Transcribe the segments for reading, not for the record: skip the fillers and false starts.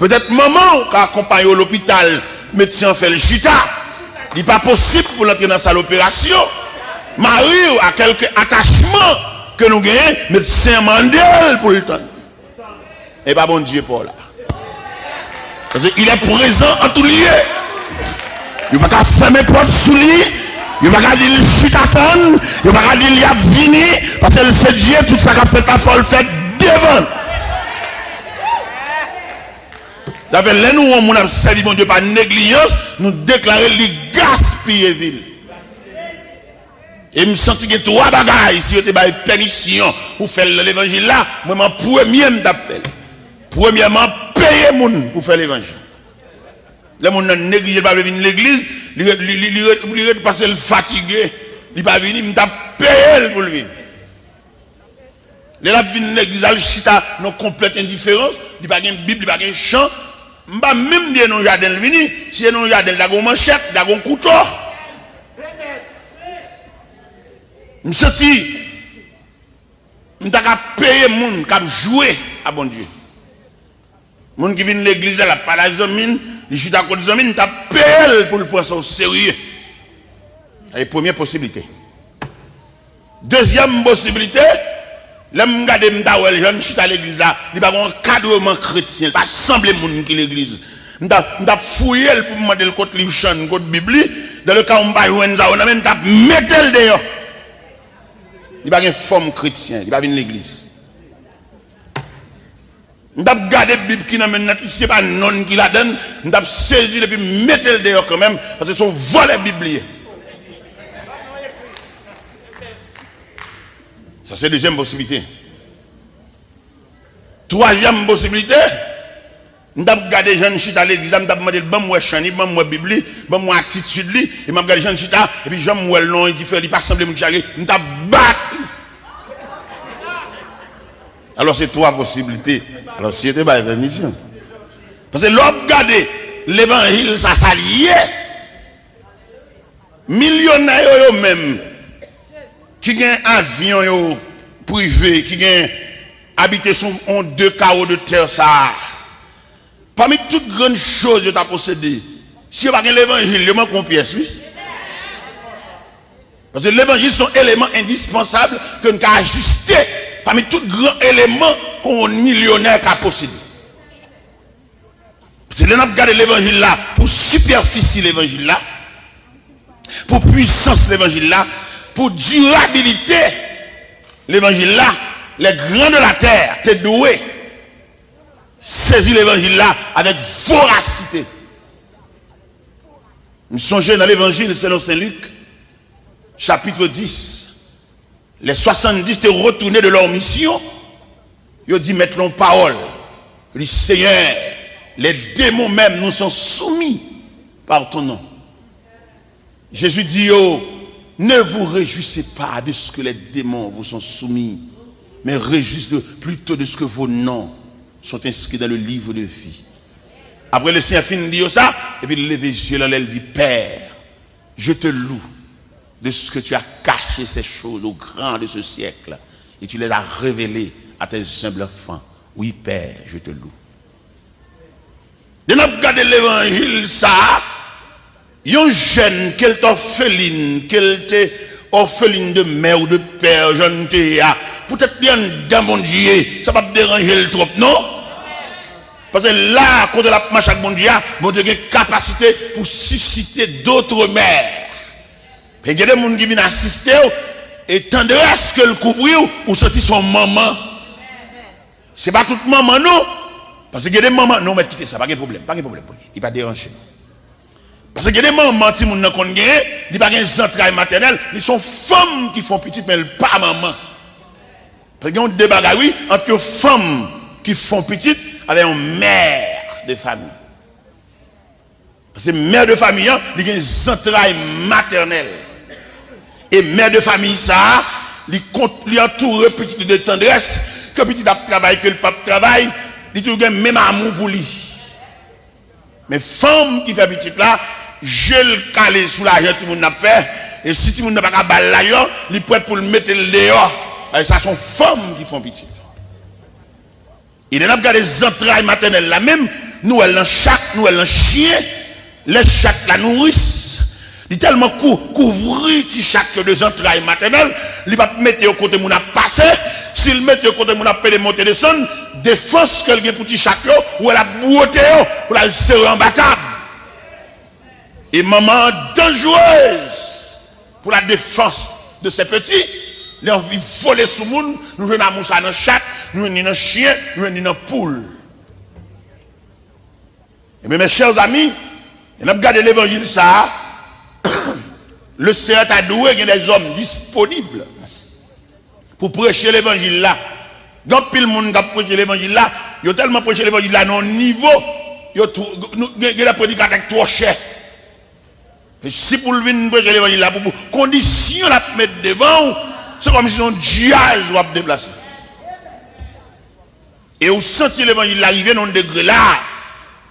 Peut-être maman qui accompagne à l'hôpital, médecin fait le chita. Il n'est pas possible pour l'entrer dans sa opération. Marie a quelques attachements que nous gagnons, médecin mandel pour le temps. Et pas bon Dieu pour là. Parce qu'il est présent en tout lieu. Il ne va pas fermer porte sous lui. Il ne va pas dire le chitaton. Il ne va pas dire il y a vini. Parce que c'est Dieu, tout ça qu'a fait ta folle fait devant. D'après les nous, on a servi mon Dieu par négligence, nous déclarer les gaspiller ville. Et je me sens que trois bagailles, si vous avez une permission pour faire l'évangile là, moi, premier m'appelle. Premièrement, payer les gens pour faire l'évangile. Les gens ne négligent pas venir à l'église, ils passer le fatigué, ils ne pas venir, ils payer pour le venir. Les gens viennent à l'église, ils ont une complète indifférence, ils n'ont pas de Bible, ils n'ont pas de chant. Je ne vais pas même dire non jardin venir, si non jardin, il y a une manchette, il y a un couteau. Je me sens je vais payer les gens qui jouent à bon Dieu. Les gens qui viennent à l'église, ils n'ont pas de zamine, ils jouent à côté de zamine, ils payent pour le prendre ça au sérieux. C'est la première possibilité. Deuxième possibilité, là, je regarde les jeunes, je suis à l'église là, il n'y a pas un cadrement chrétien, il n'y a pas semblé monde qui l'église. Je vais fouiller pour me demander le côté livre chant, le côté Bible, dans le cas où je vais faire, je vais mettre le dehors. Il n'y a pas une forme chrétienne, il n'y a pas venir l'église. Je vais regarder la Bible qui n'a pas, c'est pas non qui la donne, je vais saisir et puis mettre le dehors quand même, parce que c'est son volet biblique. Ça, c'est la deuxième possibilité. Troisième possibilité, je vais regarder les gens qui sont à l'église, je vais demander le chani, le Bible, le attitude, et je vais regarder les gens qui sont et puis je vais me non, il dit, il pas semblé me charger, je vais battre. Alors, c'est trois possibilités. Alors, si c'était pas une permission. Parce que l'homme regarde l'évangile, ça s'allie. Millionnaires eux-mêmes, qui gagne un avion privé, qui gagne habité sur 2 carreaux de terre, ça. Parmi toutes grandes choses que tu as possédées, si vous n'avez pas l'évangile, il manque une pièce, oui. Parce que l'évangile sont éléments indispensables que nous avons ajustés parmi tous les grands éléments qu'un millionnaire a possédé. C'est là que nous l'évangile là, pour superficie l'évangile là, pour puissance l'évangile là, pour durabilité, l'évangile là, les grands de la terre, t'es doué, saisis l'évangile là avec voracité. Nous songeons dans l'évangile selon Saint Luc, chapitre 10. Les 70 étaient retournés de leur mission. Ils ont dit, mettons parole. Le Seigneur, les démons même nous sont soumis par ton nom. Jésus dit, oh, ne vous réjouissez pas de ce que les démons vous sont soumis, mais réjouissez plutôt de ce que vos noms sont inscrits dans le livre de vie. Après le Seigneur finit de dire ça, et puis il lève les yeux, il dit, Père, je te loue de ce que tu as caché ces choses au grand de ce siècle, et tu les as révélées à tes humbles enfants. Oui, Père, je te loue. De nous regarder l'évangile, ça, yon jeune, qu'elle est orpheline, qu'elle est orpheline de mère ou de père, jeune théa, peut-être bien dans mon Dieu, ça va me déranger le trop, non? Parce que là, quand la marche avec mon Dieu a une capacité pour susciter d'autres mères. Et il y a des gens qui viennent assister, et tendresse que le couvrir, ou sortir son maman. Ce n'est pas toute maman, non. Parce qu'il y a des mamans, non, mais quittez ça, pas de problème, pas de problème pour lui. Il ne va pas déranger. Parce qu'il y a des mamans qui ne connaissent pas, ils n'ont pas de entrailles maternelles, ils sont femmes qui font petite, mais pas maman. Parce qu'il y a des bagages, oui, entre femmes qui font petite, avec une mère de famille. Parce que mère de famille, il y a des entrailles maternelles. Et mère de famille, ça, il entoure petit de tendresse, que petit a travaillé, que le pape travaille, il a même amour pour lui. Mais femme qui fait petit là, je le calé sous la gente, mon n'a fait, et si tu n'a pas qu'à balle là, il est prêt pour le mettre dehors. Et ça sont femmes qui font petite. Il y a des entrailles maternelles là même, nous elle dans chaque, nous elle dans chien, les chaque la nourrissent. Il tellement couvrir ti chaque de entrailles maternelles, il va mettre au côté mon a passé, s'il met au côté mon a pédé monter descendre, défense qu'elle gagne pour ti chaque ou elle a beauté pour la serrer en bataille. Et maman dangereuse pour la défense de ces petits, les envie voler sous monde, nous venons à moussa dans chat, nous venons dans chien, nous venons dans poule. Et bien mes chers amis, on a regardé l'évangile ça, le Seigneur a doué il y a des hommes disponibles pour prêcher l'évangile là. Donc pile monde qui a prêché l'évangile là, il a tellement prêché l'évangile là non niveau, il y a des prédicateurs trop chers. Et si pour venir prêcher l'évangile là, pour condition la mettre devant, c'est comme si on jazz va déplacer. Et vous sentez l'évangile arriver dans un degré là,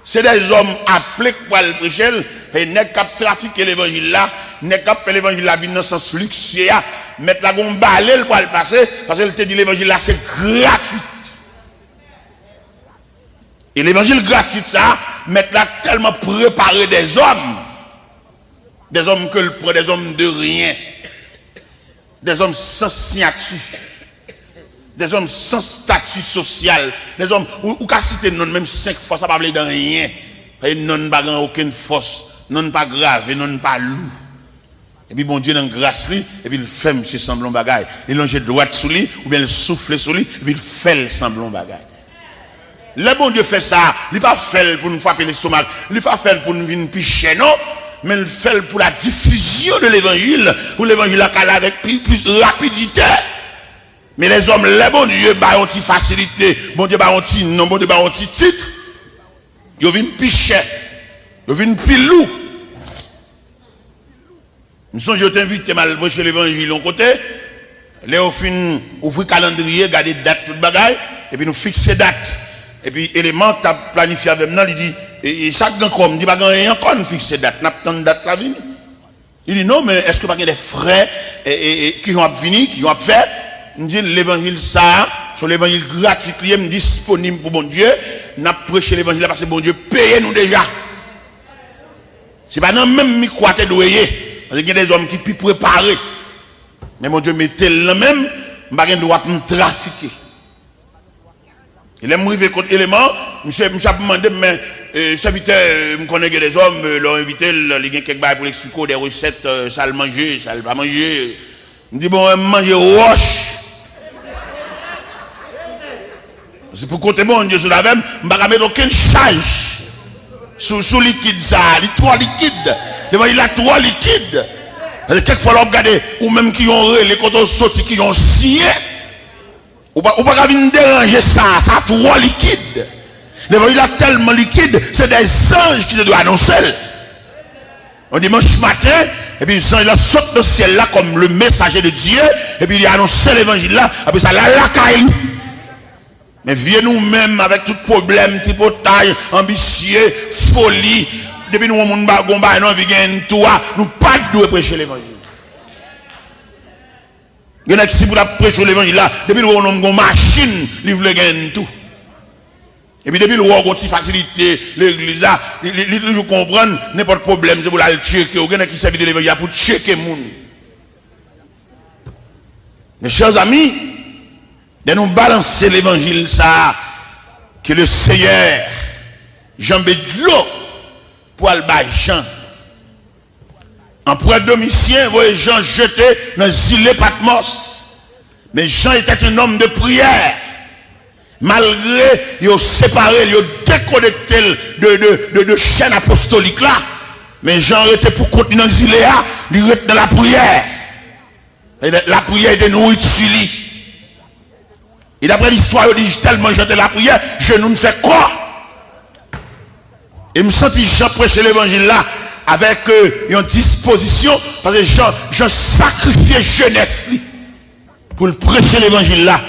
c'est des hommes appelés pour le prêcher, et n'est qu'à trafiquer l'évangile là, n'est qu'à faire l'évangile là, dans le sens luxueux, mettre la gomme balai pour le passer, parce qu'elle te dit l'évangile là, c'est gratuit. Et l'évangile gratuit, ça, mettre là tellement préparé des hommes que le prend, des hommes de rien, des hommes sans signature, des hommes sans statut social, des hommes ou qu'à citer non même 5 fois ça pas parler de rien, et non pas aucune force, non pas grave, et non pas lourd. Et puis bon Dieu dans grâce lui, et puis il fait monsieur semblant bagaille, il longe droite sous lui ou bien il souffle sous lui, et puis il fait le semblant bagaille. Le bon Dieu fait ça, il pas fait pour nous frapper l'estomac, il pas fait pour nous venir picher non. Mais il fait pour la diffusion de l'évangile, pour l'évangile à avec plus rapidité. Mais les hommes, les bon Dieu, bah, ont une facilité, bon Dieu, bah, ont une nom, bon Dieu, bah, ont un titre. Ils viennent picher, ils viennent pilou. Nous sommes, je t'invite à mal prêcher l'évangile de côté. Là, on fin ouvrir calendrier, garder date, toute bagaille, et puis nous fixer date. Et puis, élément, tu as planifié avec nous, il dit, et chaque grand comme dit, bah, il y a encore une fixée date, n'a pas de date la vie. Il dit, non, mais est-ce que pas des frères qui ont venir, qui ont fait, il dit, l'évangile, ça, sur l'évangile gratuit, qui est disponible pour bon Dieu, n'a prêché l'évangile parce que bon Dieu paye nous déjà. C'est pas non, même mi quoi te doué, parce qu'il y a des hommes qui peuvent préparer. Mais mon Dieu, mettez le même, bah, il doit me trafiquer. Il est arrivé contre élément, monsieur a demandé, mais serviteur, me connaît des hommes, l'ont invité, il y a quelques bails pour expliquer des recettes, ça le manger, ça le pas manger. Il me dit, bon, manger roche. C'est pour côté bon, Dieu, sur la même, je ne vais pas mettre aucune charge sous liquide, ça, il est trop liquide. Il a trop liquide. Quelquefois, on regarde, ou même qui ont les côtés sortis, qui ont signé. Ou pas venir déranger ça trop liquide. L'évangile est tellement liquide, c'est des anges qui te doivent annoncer. On dimanche matin, et puis il a sauté dans le ciel là comme le messager de Dieu, et puis il a annoncé l'évangile là, et puis ça la caille. Mais viens nous-mêmes avec tout problème, tripotage, ambitieux, folie, depuis nous, on va gomba, nous nous pas de prêcher l'évangile. Il y a qui pour la prêcher l'évangile là, depuis nous on a une machine, livre le tout. Et puis depuis nous on a une facilité, l'église là, ils comprennent n'importe problème, c'est pour la checker, il y a qui servent de l'évangile pour checker les gens. Mes chers amis, de nous balancer l'évangile ça, que le Seigneur, Jean de l'eau, pour le bas Jean. En près de Domitien, vous voyez Jean jeté dans les îles Patmos. Mais Jean était un homme de prière. Malgré, il a séparé, il a déconnecté de chaîne apostolique là. Mais Jean était pour continuer dans les îles là, il était dans la prière. Et la prière était nourriture. Et d'après l'histoire, il dit tellement j'étais la prière, je ne fais quoi? Et me sentis Jean prêcher l'évangile là. Avec une disposition, parce que Jean sacrifié jeunesse pour le prêcher l'évangile là.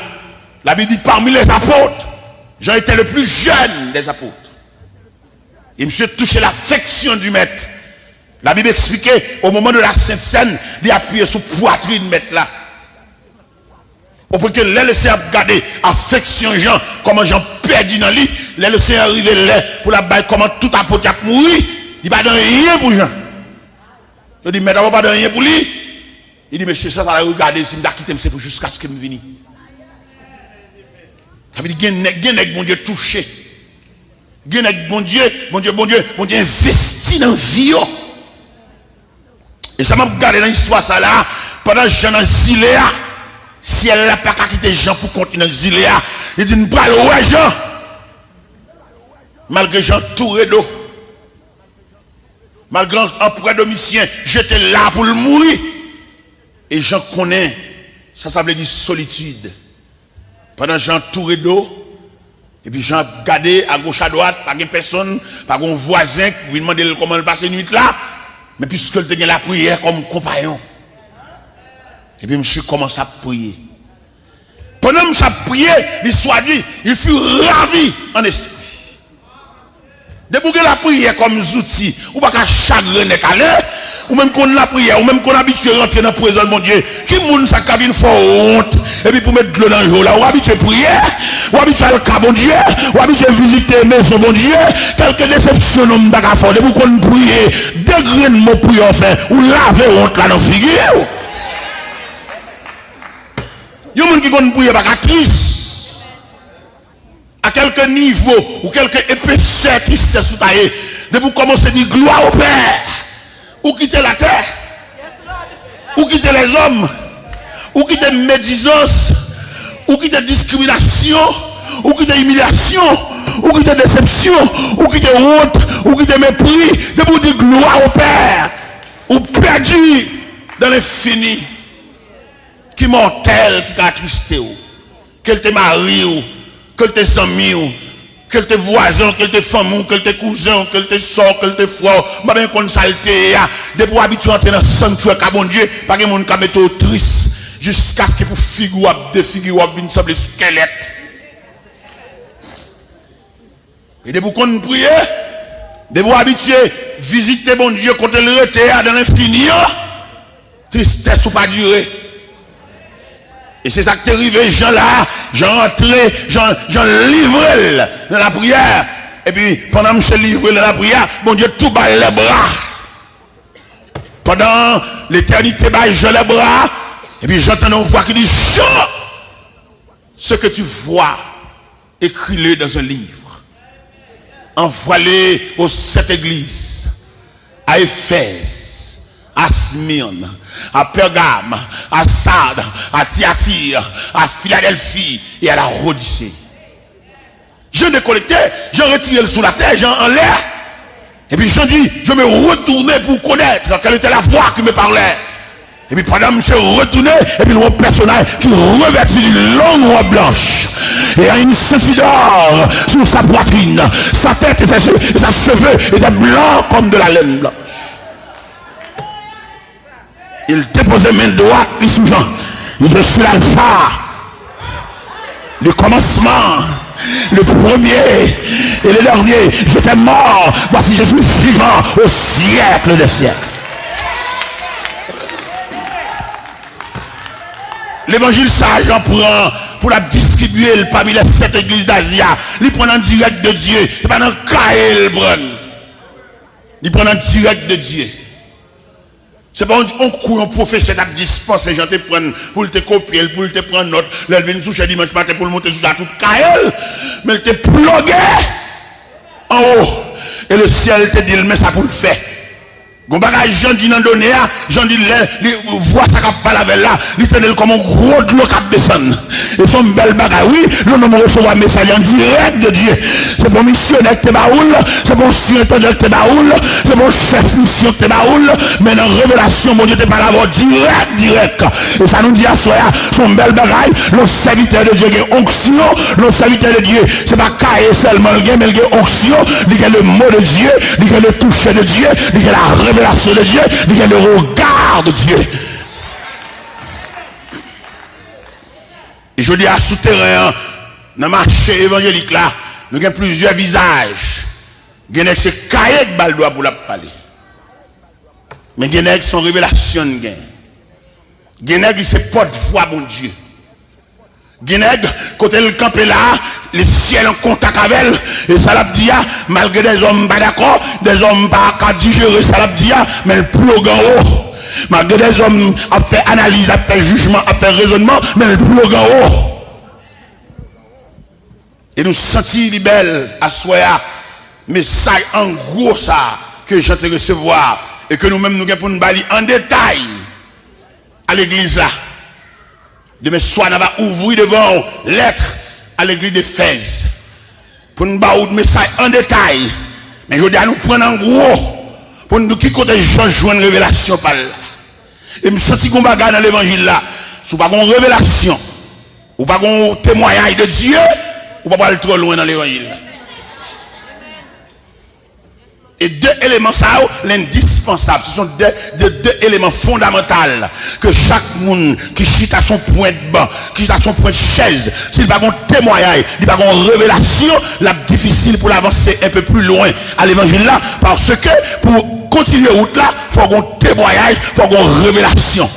La Bible dit parmi les apôtres, Jean était le plus jeune des apôtres. Il me suis touché l'affection du maître. La Bible expliquait au moment de la Sainte Seine, il a appuyé sur poitrine maître là. Pour que les laisser regarder affection Jean, comment Jean perdu dans lui, le Seigneur arrivé là pour la baille comment tout apôtre a mouru, il pas de rien pour Jean. Il dit mais d'abord pas de rien pour lui. Il dit monsieur ça va regarder si me quitter c'est pour jusqu'à ce que me vini. Ça veut dire gen bon Dieu touché. Gen bon Dieu investi dans vie. Et ça m'a regardé dans l'histoire ça là pendant Jean dans Ziléa, si elle n'a pas quitté Jean pour continuer dans Ziléa, il dit nous parlons ouais Jean. Malgré Jean touré d'eau. Malgré empereur Domitien, j'étais là pour le mourir. Et Jean connaît, ça veut dire solitude. Pendant Jean touré d'eau, et puis Jean gardé à gauche à droite, pas de personne, pas de voisin qui lui demande comment il passe la nuit là, mais puisque il tenait la prière comme compagnon. Et puis monsieur commence à prier. Pendant que je priais, l'histoire dit, il fut ravi en esprit. Débouquer la prière comme outil, ou pas qu'à chagrin calé, ou même qu'on la prière, ou même qu'on habitué à rentrer dans la présence de mon Dieu, qui moun ça qui vient faire honte, et puis pour mettre de l'eau dans le jour là, ou habitué à prier, ou habitué à le cas bon Dieu, ou habitué à visiter maison bon Dieu, quelque déception nous m'baka faire, débouquer qu'on prier, degré de mon prière enfin, ou laver honte là dans la figure. Yon moun qui kon prier pas triste. À quelque niveau ou quelque épaisseur tristesse sous taille, de vous commencer à dire gloire au Père, ou quitter la terre, ou quitter les hommes, ou quitter médisance, ou quitter discrimination, ou quitter humiliation, ou quitter déception, ou quitter honte, ou quitter mépris, de vous dire gloire au Père, ou perdu dans l'infini, qui mortel, qui t'a attristé, qu'elle te marie, que tes amis, que tes voisins, que tes familles, que tes cousins, que tes soeurs, que tes frères, ma bien qu'on saleté, de pour habituer à entrer dans le sanctuaire, car bon Dieu, pas que mon cas mette triste, jusqu'à ce que pour figure, de figure, vienne sembler squelette. Et de pour qu'on prie, de pour habituer, visiter bon Dieu, quand elle était dans l'infini, tristesse ou pas durer. Et c'est ça qui est arrivé, Jean là, Jean rentré, Jean livré dans la prière. Et puis, pendant que je livré dans la prière, bon Dieu tout bat les bras. Pendant l'éternité, Jean les bras. Et puis j'entends une voix qui dit, Jean, ce que tu vois, écris-le dans un livre. Envoie-le aux 7 églises, à Éphèse, à Smyrne, à Pergame, à Sardes, à Thyatire, à Philadelphie et à la Odyssée. Je décollecté, je retiré le sous la terre, j'ai en l'air. Et puis je dis, je me retournais pour connaître quelle était la voix qui me parlait. Et puis pendant que je me suis retourné, et puis le personnage qui revêtit une longue robe blanche. Et a une ceinture d'or sur sa poitrine. Sa tête et ses cheveux étaient blancs comme de la laine blanche. Il déposait main droite, il sous Jean. Je suis l'alpha, le commencement, le premier et le dernier. J'étais mort, voici je suis vivant au siècle des siècles. L'évangile ça, j'en prends pour la distribuer parmi les 7 églises d'Asie. Il prend en direct de Dieu. Il prend en cahier, il prend en direct de Dieu. C'est pas on court un professeur à dispenser, les gens te prennent pour te copier, pour te prendre note, là ils viennent soucher dimanche matin pour le monter sur la toute cahier, mais il te plugué en haut. Et le ciel te dit, mais ça pour le faire. Gon bagage Jean dit dans donné, Jean dit voix ça cap pas avec là, il tenait comme un gros de l'eau cap descend. Et son bel bagage oui, nous nous recevons un message en direct de Dieu. C'est pour missionnaire que baoul, c'est pour surintendant que baoul, c'est pour chef mission que baoul, mais dans révélation mon Dieu te parle à direct. Et ça nous dit à soi son bel bagage, le serviteur de Dieu qui est onction, le serviteur de Dieu, c'est pas cahier seulement mais il y a onction, il y a le mot de Dieu, il y a le toucher de Dieu, il y a la révélation de Dieu, il y a le regard de Dieu. Et je dis à souterrain, dans le marché évangélique là, nous avons plusieurs visages. Il y a c'est cahier de baldois pour la parler. Mais il y a son révélation. Il y a c'est porte-voix, mon Dieu. Guinègue, côté le campé là, les ciels en contact avec elle, et ça l'a dit, malgré des hommes pas d'accord, des hommes pas qu'à digérer, ça l'a dit, mais le plus grand haut. Malgré des hommes a fait analyse, a fait jugement, a fait raisonnement, mais le plus grand haut. Et nous sentis libelles à soi, mais ça en gros ça, que j'entends recevoir, et que nous-mêmes nous avons pour nous balayer en détail à l'église là. Demain soir, on va ouvrir devant lettre à l'église d'Éphèse pour nous bailler le message en détail. Mais je dis à nous prendre en gros pour nous qui côté Jean joindre une révélation par là. Et me sentir qu'on va dans l'évangile là, si pas une révélation, ou pas un témoignage de Dieu, ou pas aller trop loin dans l'évangile. Et deux éléments, ça, l'indispensable. Ce sont deux éléments fondamentaux que chaque monde qui chute à son point de banc, qui chute à son point de chaise, s'il n'a pas un témoignage, il n'a pas une révélation, la difficile pour l'avancer un peu plus loin à l'évangile là, parce que pour continuer route là, il faut un témoignage, il faut une révélation.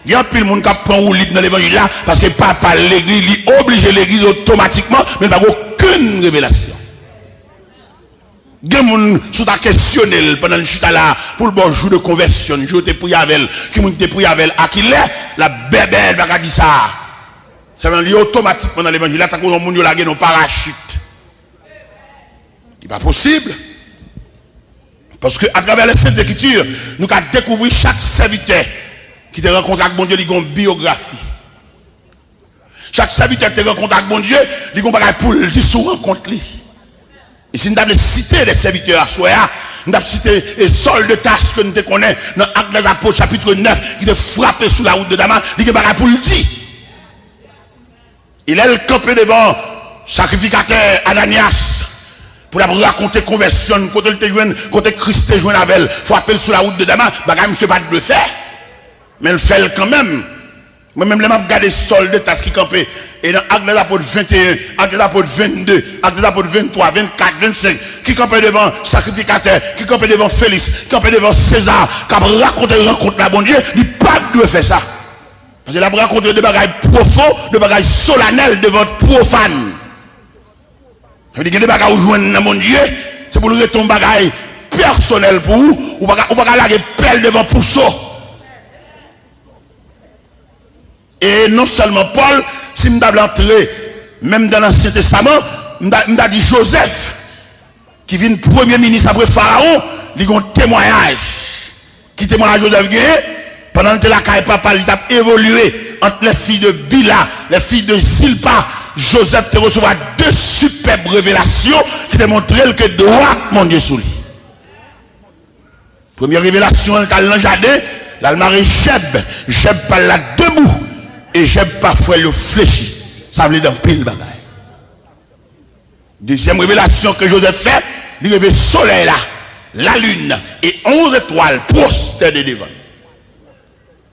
Il y a plus de monde qui prend ou lit dans l'évangile là, parce que papa l'église, il oblige l'église automatiquement, mais il n'a aucune révélation. Il y a des gens qui sont questionnés pendant le chute là pour le bon jour de conversion. Je te prie avec elle, qui m'a été pris avec elle, à qui l'est, la bébelle va dire ça. Ça veut dire automatiquement dans l'évangile. Là, t'as qu'on a mon lagé nos parachutes. Ce n'est pas possible. Parce que à travers les Saintes Écritures, nous avons découvert chaque serviteur qui te rencontre avec bon Dieu, il a une biographie. Chaque serviteur qui te rencontre avec bon Dieu, il a une bagaille pour le dire sous rencontre. Et si nous avons cité des serviteurs à soi, nous avons cité Saul de Tarse que nous connaissons dans l'Acte des Apôtres, chapitre 9, qui te frappé sous la route de Damas, il y a des pour le dire. Il est le campé devant sacrificateur Ananias pour la raconter conversion, côté Christ te joint avec elle, frappé sous la route de Damas, bagay monsieur pas de le faire, mais il fait quand même. Moi-même, je vais regarder Saul de Tarse qui campait. Et dans Acte des Apôtres 21, Acte des Apôtres 22, Acte des Apôtres 23, 24, 25, qui campait devant sacrificateur, qui campait devant Félix, qui campait devant César, qui a raconté une rencontre là, bon Dieu, il pas de faire ça. Parce qu'il a raconté des bagages profonds, des bagages solennels devant profane. Ça veut dire que des bagages où joignent mon Dieu, c'est pour lui ton bagage personnel pour vous, ou pas la pelle devant Pousseau. Et non seulement Paul, si nous avons entré, même dans l'Ancien Testament, nous avons dit Joseph, qui vient premier ministre après Pharaon, il a un témoignage. Qui témoigne Joseph Gué, pendant que la caille papa, il a évolué entre les filles de Bila, les filles de Silpa. Joseph te recevra deux superbes révélations qui te montrent que droit, mon Dieu, sous lui. Première révélation, dans le jardin, l'almaré Jeb parle là debout. Et j'aime parfois le fléchi. Ça veut dire dans pile bagaille. Deuxième révélation que Joseph fait, il révèle le soleil là, la lune et 11 étoiles prosternées devant.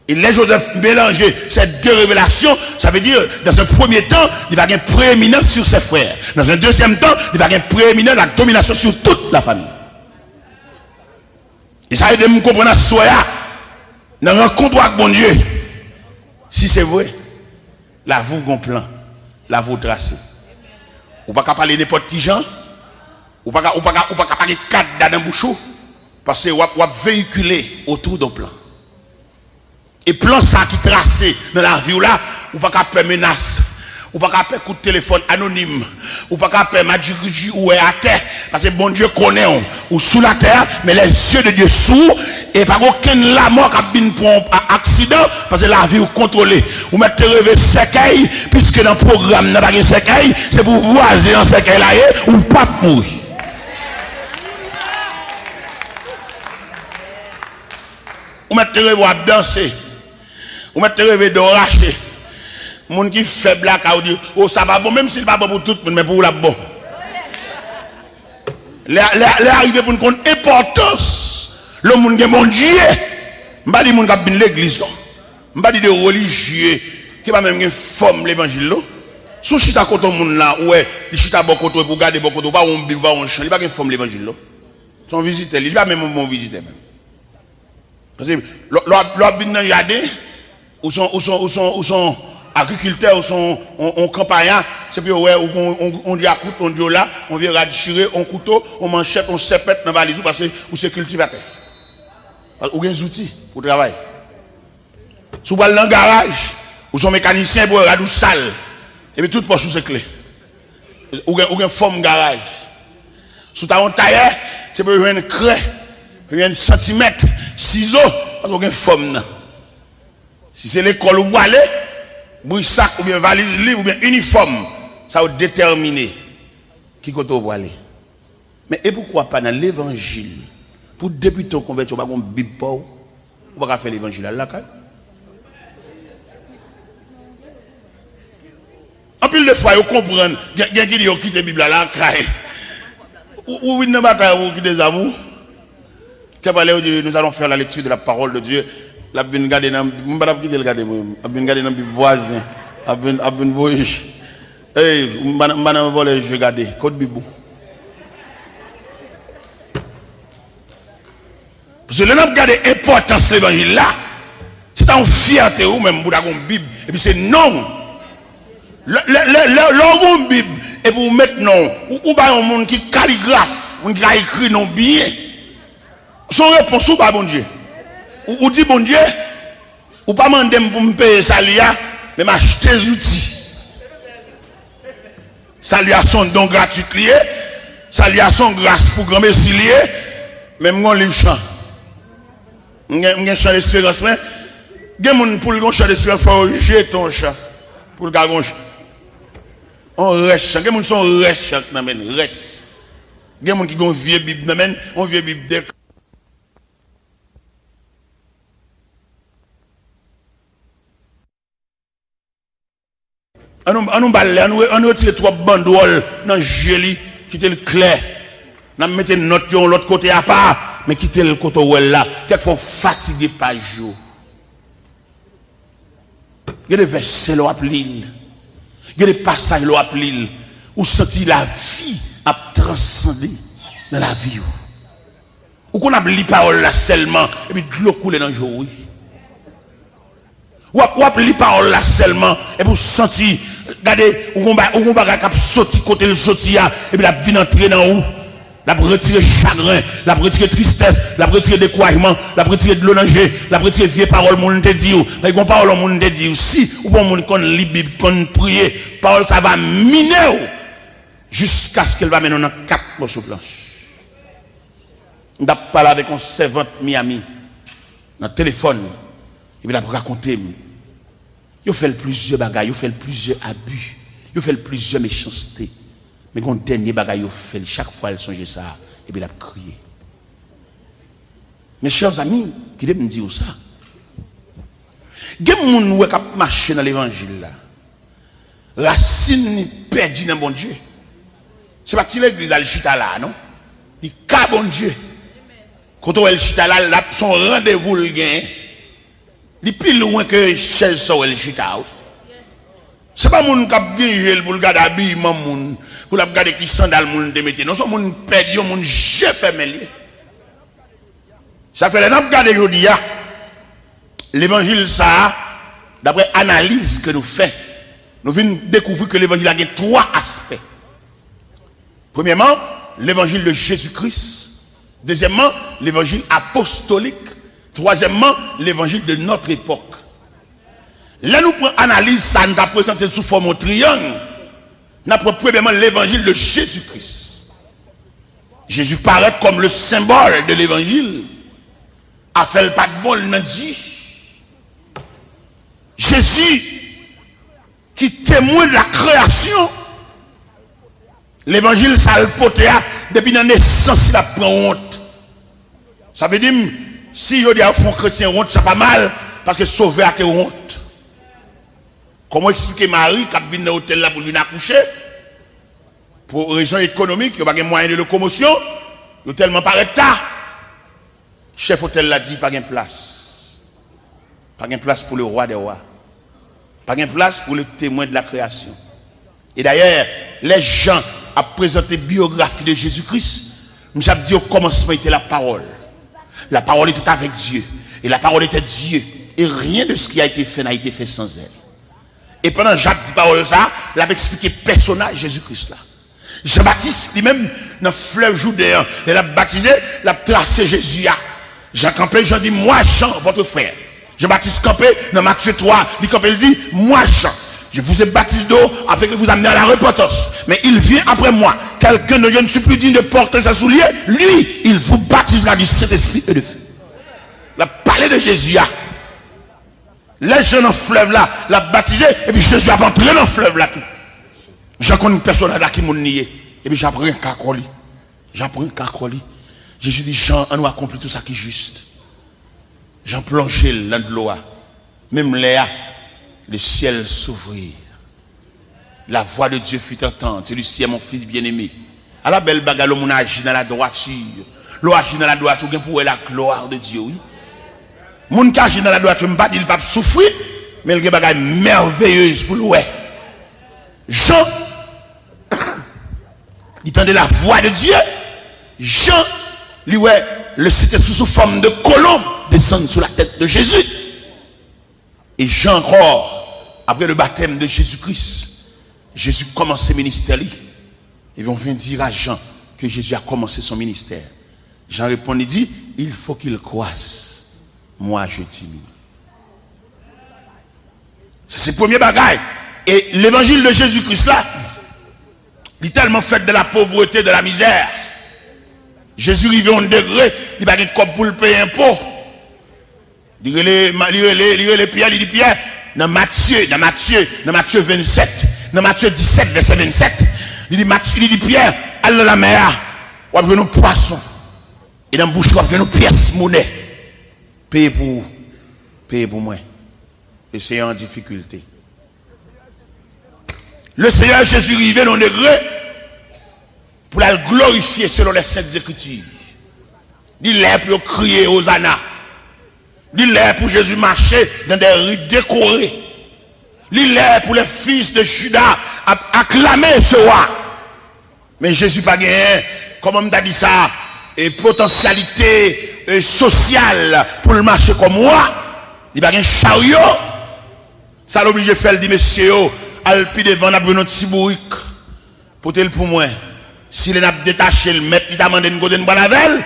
Et là, Joseph mélanger ces deux révélations, ça veut dire, dans un premier temps, il va gagner prééminence sur ses frères. Dans un deuxième temps, il va gagner prééminence, la domination sur toute la famille. Et ça aide à me comprendre à soi, dans la rencontre avec bon Dieu. Si c'est vrai, la vous gon plan, la vous tracé. Ou pas parler n'importe qui gens, ou pas parler quatre dans bouchou, parce que ou véhiculer autour d'un plan. Et plan ça qui tracé dans la vie là, ou pas faire menace, ou pas faire coup de téléphone anonyme, ou pas faire madjiguji ou à terre, parce que bon Dieu connaît ou sous la terre, mais les yeux de Dieu sourds, et pas aucun la mort qui a bien pour un accident, parce que la vie ou contrôlée. Ou mettre rêver séquelles, puisque dans le programme n'a pas de séquelles, c'est pour voiser en séquelles là, ou pas mourir. Ou mettre rêver à danser, ou mettre rêver de racher. Moun qui faible là, qui dit, oh ça va bon, même s'il va bon pour tout le monde, mais pour la bon. L'arrivée pour nous connaître l'importance, le monde qui est mon Dieu. Je ne dis pas moun qui a bien l'église, je ne dis pas de religieux, qui va même forme l'évangile. Si je suis à côté de monde là, ouais, je suis à bon côté pour garder bon côté, pas on bible, pas on chant, il n'y a pas de forme l'évangile. Son visiteur, il n'y a pas même un bon visiteur. Parce que l'on vient dans le jardin, où sont agriculteurs sont on campagne, c'est puis ouais on dit à couteau, on dit là, on vient radicher, on couteau, on manchette, on sepette dans valise parce que ou c'est cultivateur. Ou des outils pour travailler. Si vous allez dans le garage, ou son mécanicien pour radou sale, et puis toute poche c'est clé. Ou une forme garage. Si vous avez un tailleur, c'est pour une craie, un centimètre, ciseaux, ou une forme. Si c'est l'école où vous allez, bouille sac ou bien valise libre ou bien uniforme, ça va déterminer qui côté vous aller. Mais et pourquoi pas dans l'évangile, pour débuter en conversion, on va une Bible pour on va faire l'évangile à la caille. En plus de fois, vous comprenez, il y a qui dit quitte la Bible à la caille. Ou une bataille ou qui des amours. Nous allons faire la lecture de la parole de Dieu. La bin garder dans la Bible voisin, a bin voyage. Hey, m'bana voler je garder code Bible. Parce que l'on a regardé l'importance de l'évangile là, c'est en fierté ou même pour avoir une Bible. Et puis c'est non. L'on Bible, et pour mettre non, ou pas un monde qui calligraphe, qui a écrit non bien. Son réponse ou pas bon Dieu. Ou dit bon Dieu, ou pas demander pour me payer salia, mais m'acheter des outils. Saluation don gratuit lié, saluation grâce pour grand messie lié, même mon livre chant. M'gen chant d'espérance mais gen moun pour le chant d'espérance faut jeter ton chant pour le gagon. On reste, gen moun son reste nan men, reste. Gen moun qui gon vieux Bible nan men, on vieux Bible de on retire trois banderoles dans le joli, quitter le clair. On mettre notre l'autre côté à part, mais quitter le côté où là. Quelquefois fatigué par jour. Il y a des versets l'eau à l'île. Il y a des passages l'eau à l'île. Où sentit la vie à transcender dans la vie. Ou qu'on a lu parole là seulement, et puis de l'eau coule dans le jour. Ou li parole là seulement et vous sentir regardez ou on va cap sorti côté le sorti et puis la vie entrer dans où la retirer chagrin, la retirer tristesse, la retirer découragement, la retirer de l'onanger, la retirer vieille parole monde te dit ou mais gon parole monde te dit si ou bon monde qu'on lit Bible qu'on prier parole ça va miner jusqu'à ce qu'elle va mener dans 4 morceaux planche. On a parlé avec un servante Miami dans le téléphone. Et puis, il a raconté, il a fait plusieurs bagages, il a fait plusieurs abus, il a fait plusieurs méchancetés. Mais quand dernier bagage, il a fait, chaque fois, il songeait ça, et puis il a crié. Mes chers amis, qui me dire ça? Il y a des gens qui marchent dans l'évangile. Racine perdue dans bon Dieu. Ce n'est pas l'église à l'chita là, non? Il y a bon Dieu. Quand on est l'chita là, son rendez-vous le gain. Il plus loin que chez soi le chita. C'est pas moun k'ap dirige pour regarder habillement moun, pour regarder qui sandal moun te mette. Non, c'est moun perdu, moun j'ai fermé. Ça fait les regarder aujourd'hui l'évangile ça d'après analyse que nous faisons, nous venons découvrir que l'évangile a 3 aspects. Premièrement, l'évangile de Jésus-Christ. Deuxièmement, l'évangile apostolique. Troisièmement, l'évangile de notre époque. Là, nous prenons analyse, ça nous a présenté sous forme de triangle. Nous prenons premièrement l'évangile de Jésus-Christ. Jésus paraît comme le symbole de l'évangile. A fait le pas de bon, il dit. Jésus, qui témoigne de la création. L'évangile, ça le poté depuis la naissance, il a pris honte. Ça veut dire, si je dis à un chrétien honte, c'est pas mal, parce que sauver a été honte. Comment expliquer Marie qui a venu dans l'hôtel là pour venir accoucher? Pour raison économique, il n'y a pas de moyen de locomotion, il est tellement par état. Chef hôtel l'a dit, pas de place. Pas de place pour le roi des rois. Pas de place pour le témoin de la création. Et d'ailleurs, les gens ont présenté la biographie de Jésus-Christ. Nous avons dit au commencement était la parole. La parole était avec Dieu. Et la parole était Dieu. Et rien de ce qui a été fait n'a été fait sans elle. Et pendant Jacques dit parole ça, il a expliqué personnage Jésus-Christ là. Jean-Baptiste, lui-même, dans le fleuve Jourdain, il a baptisé, il a tracé Jésus. Jean campé, Jean dit, moi Jean, votre frère. Jean-Baptiste campé, dans Matthieu 3, il dit, moi Jean, je vous ai baptisé d'eau afin que vous amenez à la repentance. Mais il vient après moi. Quelqu'un dont je ne suis plus digne de porter sa soulier, lui, il vous baptisera du Saint-Esprit et de feu. Il a parlé de Jésus. Les gens dans le fleuve là, l'a baptisé, et puis Jésus a entré dans le fleuve là tout. J'en connais une personne là qui m'a nié. Et puis j'apprends un cacoli. J'apprends un cacoli. Jésus dit, Jean, on a accompli tout ça qui est juste. J'en plongé dans de l'eau. Même là, le ciel s'ouvrit. La voix de Dieu fut entendue. C'est Lucien, mon fils bien-aimé. À la belle bagarre, l'homme agit dans la droiture. L'homme agit dans la droiture, pour la gloire de Dieu, oui. Mon qui agit dans la droiture, il ne va pas souffrir, mais il y a une bagarre merveilleuse pour lui. Jean, il entendait la voix de Dieu. Jean, lui, le cité sous forme de colombe descendre sur la tête de Jésus. Et Jean encore, après le baptême de Jésus-Christ, Jésus commence son ministère. Et on vient dire à Jean que Jésus a commencé son ministère. Jean répond, il dit, il faut qu'il croisse. Moi, je diminue. C'est le premier bagage. Et l'évangile de Jésus-Christ là, il est tellement fait de la pauvreté, de la misère. Jésus arrive à un degré, il n'a pas de cop pour le payer un pot. Il les Pierre, il dit Pierre, dans Matthieu 27, dans Matthieu 17, verset 27, il dit Pierre, allez dans la mer, on va venir nos poissons. Et dans la bouche, on va venir nos pièces monnaie. Payez pour moi. Et c'est en difficulté. Le Seigneur Jésus arrivé dans le degré pour la glorifier selon les saintes écritures. Il est pour crier Hosanna. Il est pour Jésus marcher dans des rues décorées. Il est pour les fils de Judas acclamer ce roi. Mais Jésus pas gagné, comme on t'a dit ça, et potentialité sociale pour le marcher comme moi. Il pas gagné chariot. Ça l'oblige de faire, il dit, monsieur, alpi devant, n'a besoin de petit bourrique. Pour moi. S'il a détaché le maître, il t'a demandé une godine balavel,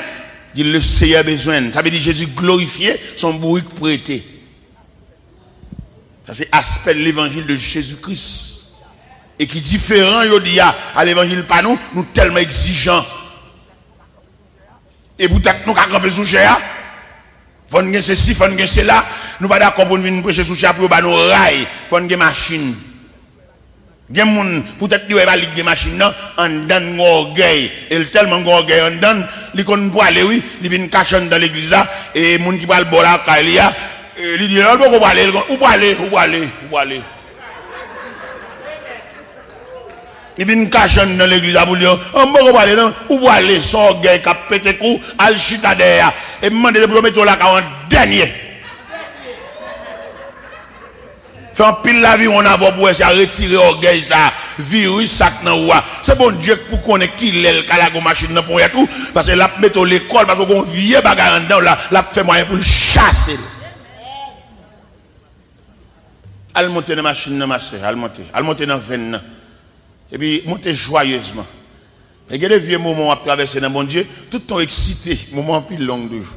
dit le Seigneur besoin. Ça veut dire Jésus glorifié, son bourrique prêté. Ça c'est aspect de l'évangile de Jésus-Christ. Et qui est différent, il dit à l'évangile pas nous tellement exigeants. Et pour que nous avons sous cher, faut nous ceci, faut nous cela, nous pas d'accord pour nous prêcher sous cher pour nous rail, faut nous machine. Gen moun peut-être li va li gen machine nan en dan orgueil et tellement orgueil en dan li kon pour aller oui li vinn cacher dans l'église là et moun qui va le bola kalia li dit on peut aller ou aller il vinn cacher dans l'église là pour dire on peut aller non ou aller son orgueil qui pété cou al chita derrière et demander de mettre là en dernier. Fait un pile la vie, on a pour essayer de retirer l'orgueil, ça, virus, ça, c'est bon Dieu pour qu'on ait qui l'el, la machine, pour y tout, parce que là, mettons l'école, parce qu'on vient bagarre dedans, là, fait moyen pour le chasser. Elle monte dans la machine, ma soeur, elle monte dans 20 ans. Et puis, monter joyeusement. Et il y a des vieux moments à traverser dans mon Dieu, tout le temps excité, moment pile long de jour.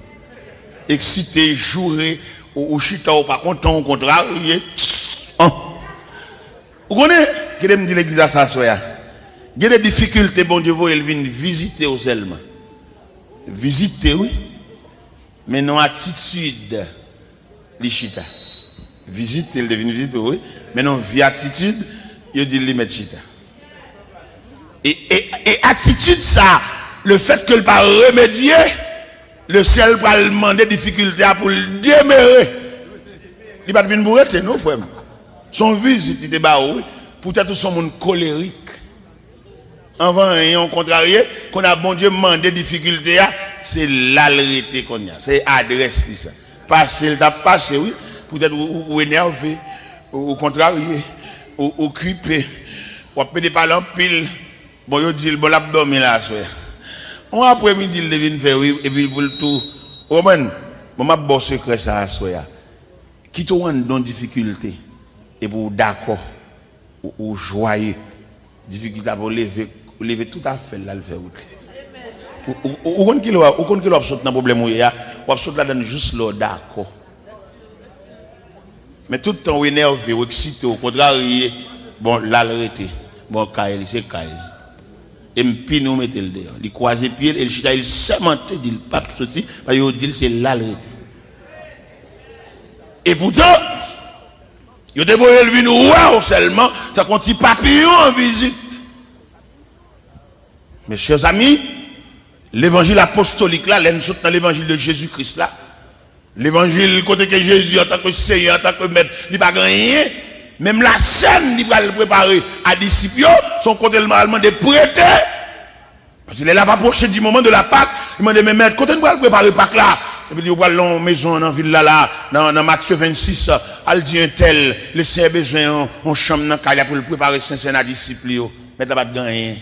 Excité, jouer, ou chita, ou pas content, au contraire, vous connaissez, je me dis l'église à ça, il y a des difficultés, bon Dieu, il vient visiter aux seulement. Visiter, oui, mais non attitude, les chita. Visiter, il devine visiter, oui, mais non, via attitude, il dit les mettre chita. Et attitude, ça, le fait que le pas remédier, le ciel va demander difficulté pour le démérer. Il va venir bourrer, non, frère. Son visite, il était barré. Peut-être son monde colérique. Avant, on contrarié, qu'on a bon Dieu demandé difficulté, c'est l'alrété qu'on a. C'est adresse, ça. Passer, il t'a passé, oui. Peut-être ou énervé, ou contrarié, ou occupé, ou pété par l'empile. Bon, il dit, bon, l'abdomen là, soeur. On après-midi, il devine faire, oui, et puis pour le tout. Bon, ma bon secret, ça, soeur. Qui te rend dans difficulté? et pour d'accord ou joyeux, difficulté pour lever tout à fait là le faire. Ou qu'on qui l'a saute dans problème ou ya, ou saute là dans juste là d'accord. Mais tout le temps énervé ou excité au contraire, bon là l'arrêter. Bon Kael c'est Kael. Et puis nous mettez le dehors. Il croise pied et le chita il sémenté dit le pape sorti parce qu'il dit c'est là l'arrêter. Et pourtant il devait lever nous wow seulement tant qu'on petit papillon en visite. Mes chers amis, l'évangile apostolique là, l'en saute dans l'évangile de Jésus-Christ là. L'évangile côté que Jésus en tant que Seigneur, en tant que maître, il pas rien. Même la scène, il va le préparer à disciples, son côté normalement de prêter. Parce qu'il est là pas approché du moment de la Pâque, il m'a dit mais maître, quand on va le préparer Pâque là, et puis il va dans maison dans ville là dans Matthieu 26, elle dit un tel, le Seigneur besoin en chambre dans Kaya pour le préparer Saint-Saint à disciples, mais là pas de rien.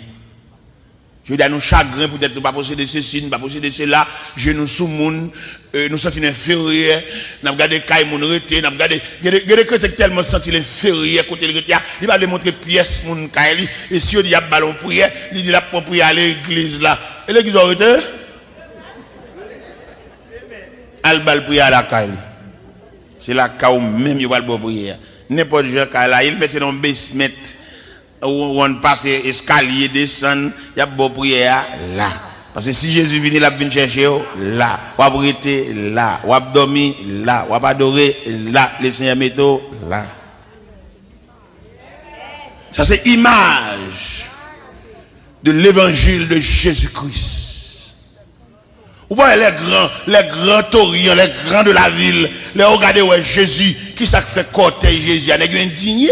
Je veux dire, nous chagrin, peut-être nous pas posséder ceci, nous pas posséder cela, je nous sous moun, nous sentir inférieurs, nous regardé Kaï moun rete, nous regardé, il y a des chrétiens tellement sentir inférieurs, côté le rete, il va démontrer pièce moun Kaï, et si on dit, il y a ballon prière, il dit, la prière à l'église là, et l'église a arrêté? Al bal prière à la Kaï. C'est la Kaï même, il va le prière. N'importe quoi Kaï là, il met dans le basement. Où on passe escalier, descend, il y a beau prière là. Parce que si Jésus vient, il a venu chercher là. Ou a brûlé là. Ou a dormi là. Ou a adorer là. Les Seigneurs métaux là. Ça c'est image de l'évangile de Jésus-Christ. Vous voyez les grands tauriens, les grands de la ville, les regardez où est Jésus, qui ça fait cortège Jésus, il y a indigné.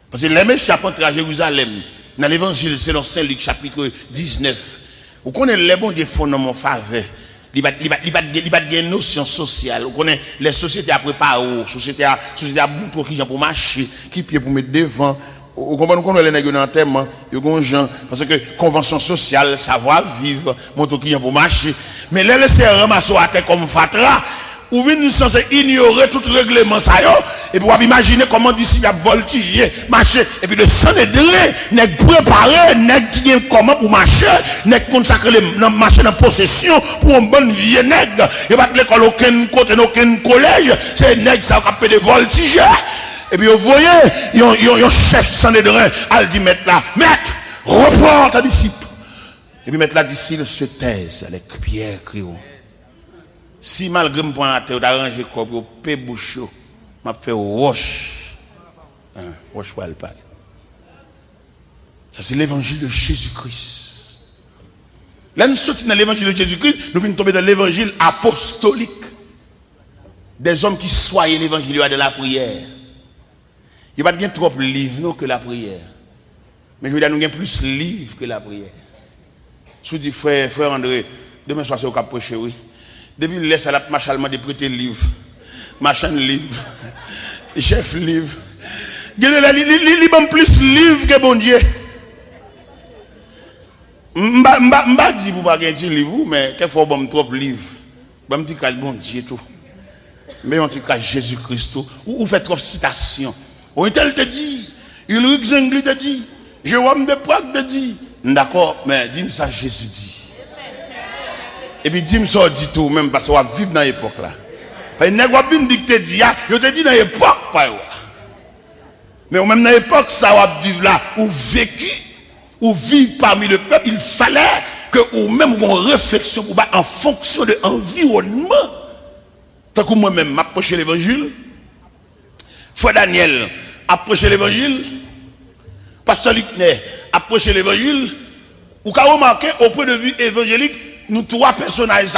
Parce que les messieurs apportent à Jérusalem, dans l'évangile selon Saint Luc chapitre 19, vous connaissez les bons des fonds dans mon faveur, il n'y a pas de notion sociale, vous connaissez les sociétés à préparer, les sociétés à bouton qui pour marcher, qui pied pour mettre devant, vous comprenez les nègres en terme, parce que convention sociale, savoir vivre, montre qui pour marcher, mais les laisser ramasser à terre comme fatra, ou venez censé ignorer tout règlement ça yo et puis imaginer comment d'ici a voltiger marcher et puis de s'en aider n'est préparé n'est qui comment pour marcher n'est consacrer marcher dans possession pour une bonne vie nègre et pas l'école aucun côté aucun collège c'est nègre ça capable de voltiger et puis vous voyez yon chef s'en aider al dit mettre là maître reprends ta disciple et puis mettre la disciple se taise avec Pierre criot. Si malgré mon point à terre, d'arranger comme au paix bouchot, m'a fait roche. Roche pour le pas. Ça c'est l'évangile de Jésus-Christ. Là nous sortons dans l'évangile de Jésus-Christ, nous venons tomber dans l'évangile apostolique. Des hommes qui soient l'évangile de la prière. Il n'y a pas trop de livres que la prière. Mais je veux dire, nous avons plus de livres que la prière. Je vous dis, frère André, demain soir c'est au cap prêcher, oui. Depuis le laisse à la machalement de prêter le livre. Machin livre. Chef livre. Il y a plus livre que bon Dieu. Je ne dis pas que je livre, mais quelquefois je me trop livre. Je me dis que bon Dieu tout. Mais on dit que Jésus-Christ tout. Ou fait trop citation. Ou tel te dit. Ulrich Zwingli te dit. Jérôme de Prague te dit. D'accord, mais dis-moi ça Jésus dit. Et puis dis-moi ça dit tout même parce qu'on va vivre dans l'époque là. Parce que nèg va bien dit que te dit je te dis dans l'époque pas. Mais même dans l'époque ça va vivre là ou vécu ou vivre parmi le peuple, il fallait que ou même une réflexion en fonction de l'environnement. Tant que moi-même m'approcher l'évangile, Frère Daniel approcher l'évangile, Pasteur Lucnet approcher l'évangile, ou qu'à remarquer au point de vue évangélique, nous trois personnages,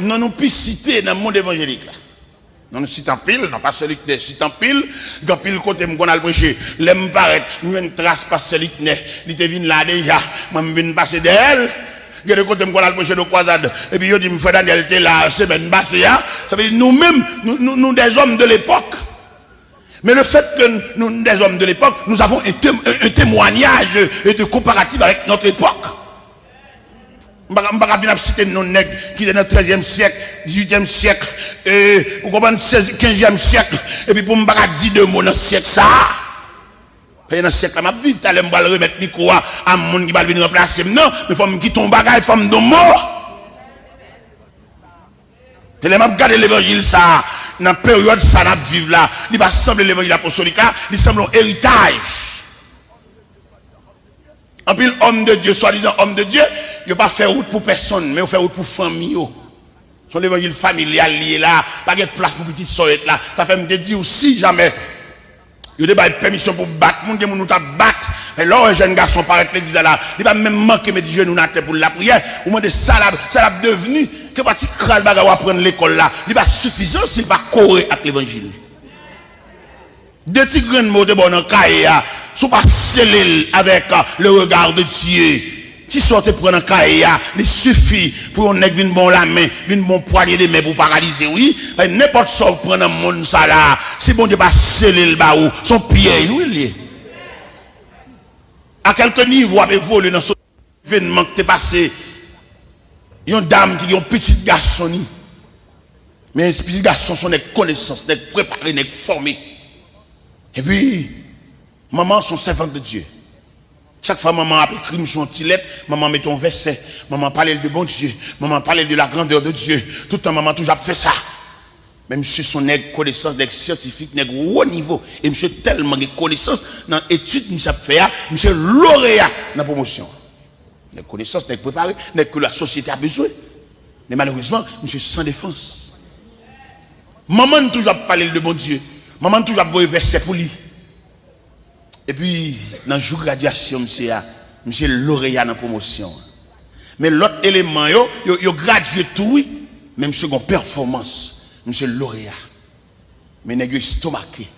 nous nous puissions citer dans le monde évangélique. Nous nous citons pile, non pas celui qui cite en pile, quand pile côté qu'on a le prêché, l'aime paraître, nous une trace pas celui qui il te vient là déjà, moi je viens passer d'elle. Il y a des côtés qu'on a le prêché de croisade, et puis il dit, frère Daniel était là, semaine passée, ça veut dire nous-mêmes, nous des hommes de l'époque. Mais le fait que nous, des hommes de l'époque, nous avons un témoignage de comparatif avec notre époque. Je ne vais pas citer nos nègres qui sont dans le 13e siècle, 18e siècle, vous comprenez, 15e siècle, et puis pour me dire deux mots dans le siècle ça. Dans le siècle, je vais vivre, je vais remettre le micro à un monde qui va venir remplacer. Non, mais il faut me quitter ton bagage, il faut me donner mot. Et là, je regarde l'évangile ça, dans la période ça, je vivre là, il va sembler l'évangile apostolique, il semble un héritage. En plus, homme de Dieu, soi-disant homme de Dieu, il ne pas faire route pour personne, mais il fait route pour famille. Son l'évangile familial lié là, pas de place pour petite soeur là. Ça fait me dire aussi jamais. Il y a des permission pour battre, mon Dieu, nous battre. Et là, un jeune garçon paraît l'église là, il va même manquer mes genoux dans la tête pour la prière. Ou moins de ça l'a devenu, que va-t-il craser bagarre à prendre l'école là. Il va suffisant s'il va courir avec l'évangile. Deux petits grains de mots de bon en cahier, sont pas scellés avec le regard de Dieu. Si sortez prendre un cahier, il suffit pour on ait une bonne la main, une bonne poignée de main pour paralyser, oui. N'importe ça, prendre un monde ça là, si bon Dieu pas sceller le baou, son pied, oui, à quelques niveaux, avez volé dans ce événement que t'es passé. Il y a une dame qui a un petit garçon, mais ces petits garçons sont des connaissances, des préparés, des formés. Et puis, maman sont servantes de Dieu. Chaque fois, maman a écrit son petit lettre, maman met un verset, maman parlait de bon Dieu, maman parlait de la grandeur de Dieu. Tout le temps, maman toujours fait ça. Mais monsieur, son connaissance des scientifiques, des haut niveau. Et monsieur, tellement de connaissances dans l'étude qu'il a fait, monsieur, lauréat dans la promotion. Les connaissances n'est préparées, n'est que la société a besoin. Mais malheureusement, monsieur, sans défense. Maman toujours parlé de bon Dieu. Maman toujours un verset pour lui. Et puis, dans le jour de graduation, monsieur lauréat dans la promotion. Mais l'autre élément, il gradué tout, oui. Mais monsieur, une performance, monsieur lauréat. Mais il est estomaqué.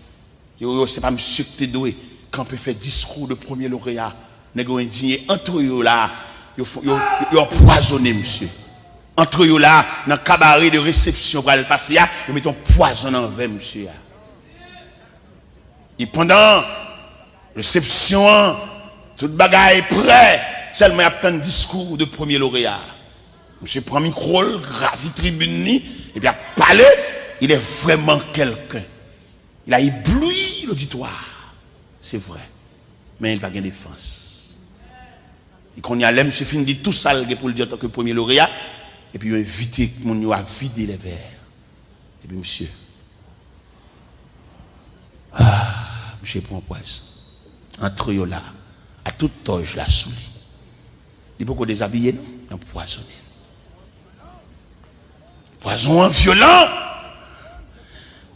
C'est pas monsieur qui est doué. Quand on peut faire discours de premier lauréat, il est indigné. Entre eux là, il empoisonné, monsieur. Entre eux là, dans le cabaret de réception pour aller passer, ils mettent un poison en verre, monsieur. Et pendant réception, tout le bagage est prêt. Seulement, il y a un discours de premier lauréat. Monsieur prend le micro, gravit tribune, et puis a parlé, il est vraiment quelqu'un. Il a ébloui l'auditoire. C'est vrai. Mais il n'a pas de défense. Et quand il y a l'aime, monsieur finit tout ça pour le dire en tant que premier lauréat, et puis il a invité mon à vider les verres. Et puis monsieur, monsieur prend poison. Entre eux là, à toute toge la souli. Il faut qu'on déshabille, non? Empoisonné. Poison violent.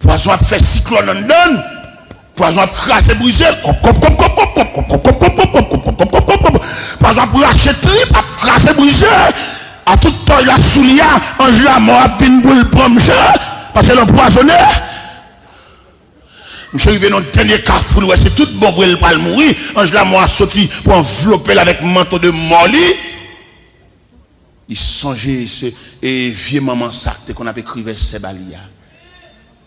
Poison a fait cyclone en donne. Poison a crasé brisé. Poison a braché trip, a crasé brisé. À toute toge la souli, ange la mort a pine boule pomme, parce que l'empoisonné. Monsieur arrivé dans le dernier carrefour, c'est tout bon pour elle pas mourir. Ange la mort a sorti pour envelopper avec manteau de molly. Il songeait et vieux maman ça qu'on avait écrit verset balia.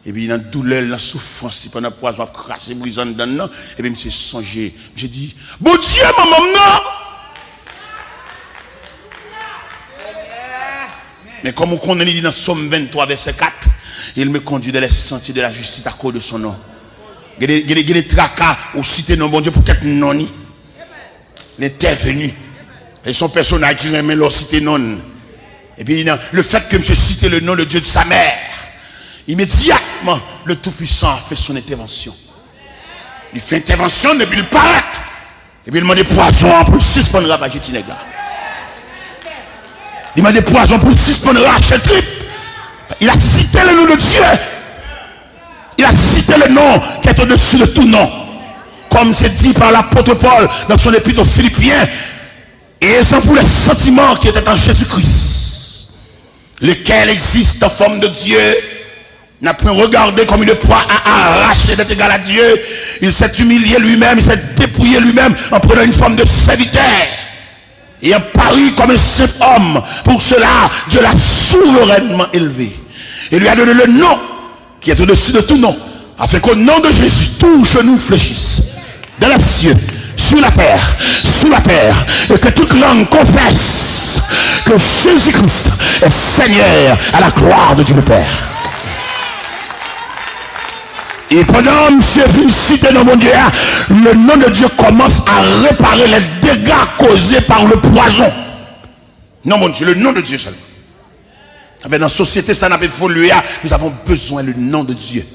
Et puis dans la douleur, la souffrance, pendant le poison crassé brisant dedans, et puis monsieur songeait. J'ai dit, bon Dieu maman non. Mais comme on connaît dans Somme 23 verset 4, il me conduit dans les sentiers de la justice à cause de son nom. Il y a des tracas au cité non bon Dieu pour quelques non. L'intervenu. Et son personnage qui remet leur cité non. Et puis le fait que monsieur cite le nom de Dieu de sa mère, immédiatement le Tout-Puissant a fait son intervention. Il fait intervention depuis le paraît. Et puis il demande des poisons pour suspendre la ravage là. Il demande des poisons pour suspendre la trip. Il a cité le nom de Dieu. Il a cité le nom qui est au-dessus de tout nom. Comme c'est dit par l'apôtre Paul dans son épître aux Philippiens. Et sans vous les sentiments qui étaient en Jésus-Christ, lequel existe en forme de Dieu, n'a point regardé comme une proie à arracher d'être égal à Dieu. Il s'est humilié lui-même, il s'est dépouillé lui-même en prenant une forme de serviteur. Et a paru comme un simple homme. Pour cela, Dieu l'a souverainement élevé. Et lui a donné le nom qui est au-dessus de tout nom, afin qu'au nom de Jésus, tout genou fléchisse, dans les cieux, sur la terre, sous la terre, et que toute langue confesse que Jésus-Christ est Seigneur à la gloire de Dieu le Père. Et pendant que monsieur finit citer dans mon Dieu, le nom de Dieu commence à réparer les dégâts causés par le poison. Non, mon Dieu, le nom de Dieu seulement. Dans la société, ça n'a pas évolué. Nous avons besoin du nom de Dieu.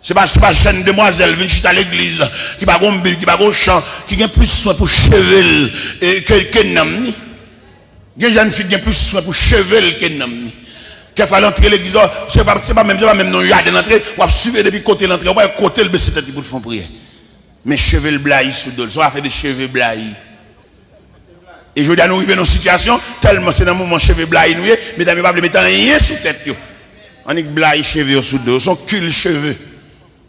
Ce n'est pas jeune demoiselle venue à l'église qui va gomber, qui va chant, qui a plus soin pour cheveux que Namni. Il y a une jeune fille qui a plus soin pour cheveux que Namni. Qu'il faut l'entrée l'église, c'est pas même non yard d'entrée, on va suivre depuis côté l'entrée, on va côté le baisser tête pour faire prier. Mais cheveux blaïs sous dos, ça va faire des cheveux blaïs. Et je veux dire, nous arrivons dans une situation, tellement c'est dans le moment cheveux blaïs, mesdames et pas mettre rien sous tête. On est blaïs cheveux sous dos, son cul cheveux.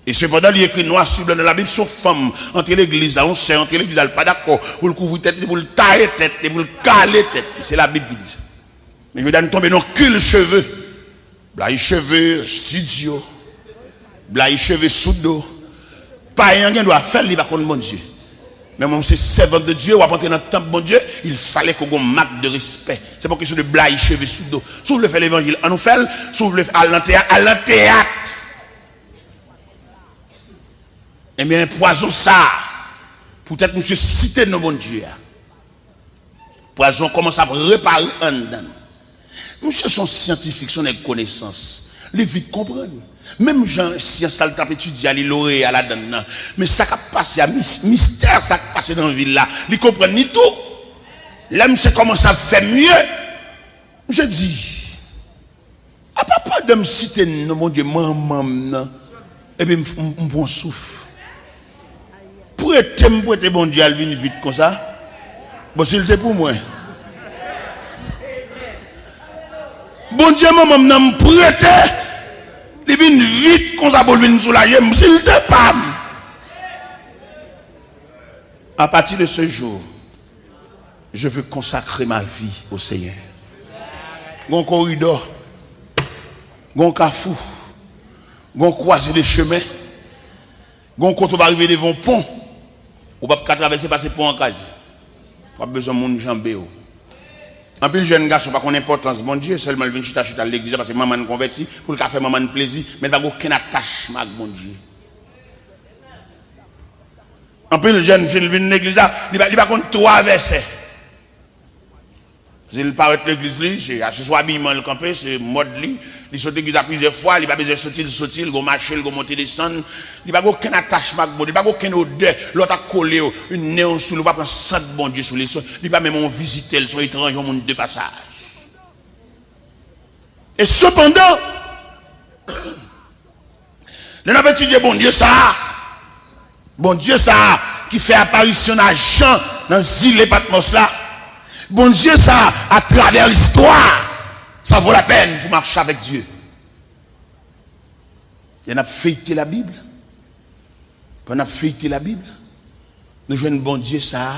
Et cependant, il y a écrit noir sur blanc dans la Bible, sont femmes entre l'église, là, on sait, entre l'église, elle n'est pas d'accord, pour le couvrir tête, pour le tailler tête, pour le caler tête. C'est la Bible qui dit ça. Mais je veux dire, nous tomber dans cul cheveux. Blaïs cheveux, studio. Blaïs cheveux sous dos. Pas rien qui doit faire, il va contre mon Dieu. Mais moi, c'est servant de Dieu, ou à entrer dans le temple, bon Dieu, il fallait qu'on ait un marque de respect. C'est pas question de blagues, cheveux sous dos. Si vous voulez faire l'évangile, on nous fait, si vous voulez faire à l'intérieur. Eh bien, poison ça. Peut-être monsieur citer nos bon Dieu. Poison commence à réparer en dedans. Monsieur sont scientifiques, sont des connaissances. Les vite comprendre. Même gens, science, ça le tape étudier, les lauréats à la donne. Mais ça qui passe, mystère, ça qui passe dans la ville là. Ils comprennent ni tout. Là, monsieur commence à faire mieux. Je dis, à pas de me citer, non, mon Dieu, maman, et bien, on prend souffle. Pour être bon Dieu, elle vient vite comme ça. Bon, s'il était pour moi. Bon Dieu, maman, me prêter. Il vient vite comme ça pour venir soulager, s'il te pas. À partir de ce jour, je veux consacrer ma vie au Seigneur. Gon corridor, gon cafou, gon croiser les chemins, gon quand on va arriver devant le pont, on va pas traverser passer pont en case. On a besoin de mon jambé. Un peu le jeune garçon, pas qu'on importance, mon Dieu, seulement il vient chuter à l'église parce que maman est convertie, pour le faire maman plaisir, mais il n'y a aucun attachement avec mon Dieu. Un peu le jeune vient à l'église, il va contre 3 versets. Il paraît que l'église, c'est soit habillement le campé, c'est mode, il saute l'église à plusieurs fois, il va besoin de sortir, il va marcher, il va monter, descendre, il n'y a aucun attachement avec mon Dieu, il n'y a aucun odeur, l'autre a collé, une néon sous le, il va prendre 100 bon Dieu sous les soins, il va même visiter, ils sont étrangers au monde de passage. Et cependant, nous avons étudié bon Dieu ça, qui fait apparition à Jean dans l'île de Patmos là. Bon Dieu, ça, à travers l'histoire, ça vaut la peine pour marcher avec Dieu. Il y en a feuilleté la Bible. On a feuilleté la Bible. Nous jouons bon Dieu, ça,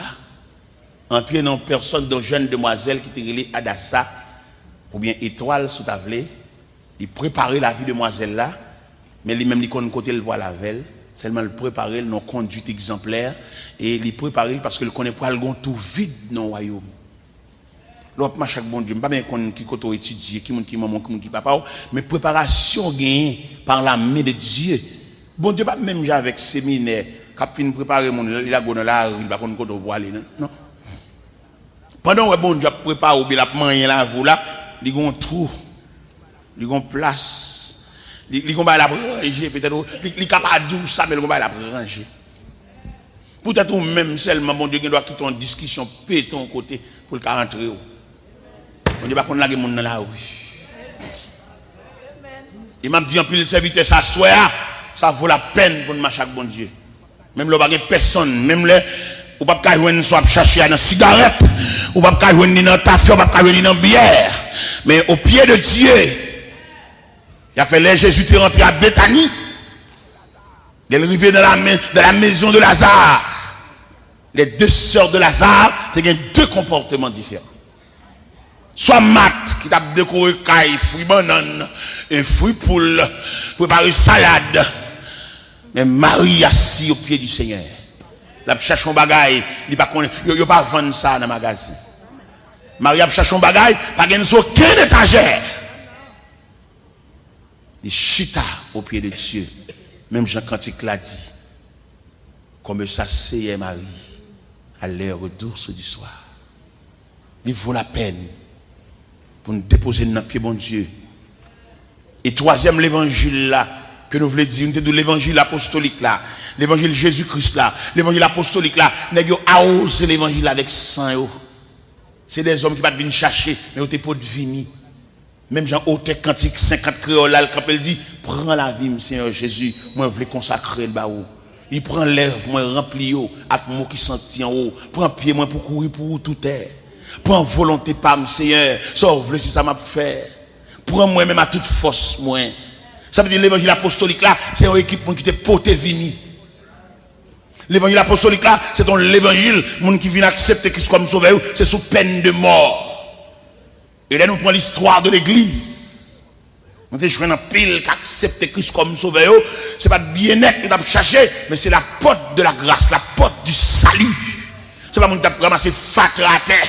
entrer dans personne de jeune demoiselle qui était relée Adassa, ou bien étoile sous tablé, il préparait la vie de demoiselle là, mais lui-même, il connaît côté le voit la veille. Seulement le préparer, nos conduite exemplaire, et il préparer parce que le connaît pas le tout vide dans le royaume. L'autre chaque bon Dieu, pas bien qui côté étudier, qui maman, qui papa, mais préparation gagnée par la main de Dieu. Bon Dieu pas même avec séminaire, cap fin préparer mon il a gonne là, il va connait côté voir non. Pendant que bon Dieu prépare ou bien la manger là vous là, il gon trou. Il gon place. Il gon ba la ranger peut-être il capable de ça mais il gon ba la ranger. Peut-être ou même seulement bon Dieu doit quitter en discussion péton côté pour le rentrer. On dit pas qu'on a des gens dans la rue. Il m'a dit en plus le serviteur s'assoit, ça vaut la peine pour marcher avec bon Dieu. Même le pas personne, même le ou pas ka joindre soit chercher dans cigarette, ou pas ka joindre dans taffy, ou pas ka joindre dans bière, mais au pied de Dieu. Il a fait les Jésus est rentré à Béthanie. Il est arrivé dans la maison de Lazare. Les 2 sœurs de Lazare, ils ont 2 comportements différents. Soit Mat qui t'a décoré caille, fruits banane, et fruits poule, préparé salade. Mais Marie assis au pied du Seigneur. La cherche un bagaille, il pas yo pas vendre ça dans le magasin. Marie a cherché un bagaille, pas gagne aucune étagère. Il chita au pied de Dieu. Même Jean Cantique l'a dit. Comme ça, c'est Marie, à l'heure douce du soir. Il vaut la peine pour nous déposer dans le pied, bon Dieu. Et troisième, l'évangile là, que nous voulons dire, nous l'évangile apostolique là, l'évangile Jésus-Christ là, l'évangile apostolique là, nous avons osé l'évangile avec sang. C'est des hommes qui ne vont pas venir chercher, mais ils ont pas de venir. Même Jean Ote Cantique 50 créoles là, quand il dit, prends la vie, Seigneur Jésus, moi je veux consacrer le baou. Il prend l'œuvre, moi rempli avec moi qui sentit en haut, prend pied moi pour courir pour tout est. Prends volonté par Seigneur, sauve le si ça m'a fait. Prends moi même à toute force moi. Ça veut dire l'évangile apostolique là, c'est une équipe qui te porté vini. L'évangile apostolique là, c'est ton l'évangile, monde qui vient accepter Christ comme sauveur, c'est sous peine de mort. Et là, nous prenons l'histoire de l'église. Nous avons un pile qui accepte Christ comme sauveur. Ce n'est pas bien-être que nous avons cherché, mais c'est la porte de la grâce, la porte du salut. Ce n'est pas nous qui avons ramassé fatra à terre.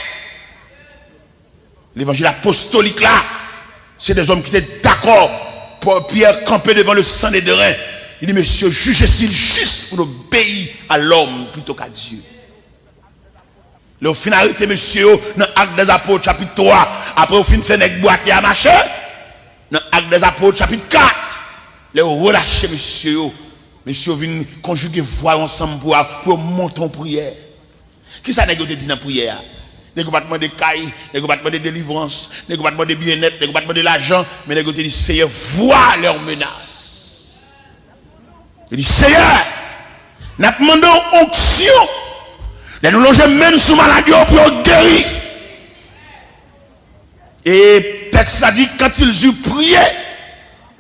L'évangile apostolique là, c'est des hommes qui étaient d'accord pour Pierre camper devant le sang des reins. Il dit, monsieur, jugez-s'il juste pour obéir à l'homme plutôt qu'à Dieu. Le finalité, monsieur, dans l'acte des apôtres, chapitre 3, après au fin fait nèg boiter à machin, dans l'acte des apôtres, chapitre 4, le relâché, monsieur, vient conjuguer voix ensemble pour monter en prière. Qui ça nèg dit dans la prière? Nèg pas demander caille, nèg pas demander délivrance, nèg pas demander bien-être, nèg pas demander l'argent, mais nèg dit Seigneur, vois leurs menaces. Il dit Seigneur, nous demandons onction. Nous logeons même sous maladie pour guérir. Et le texte a dit, quand ils eurent prié,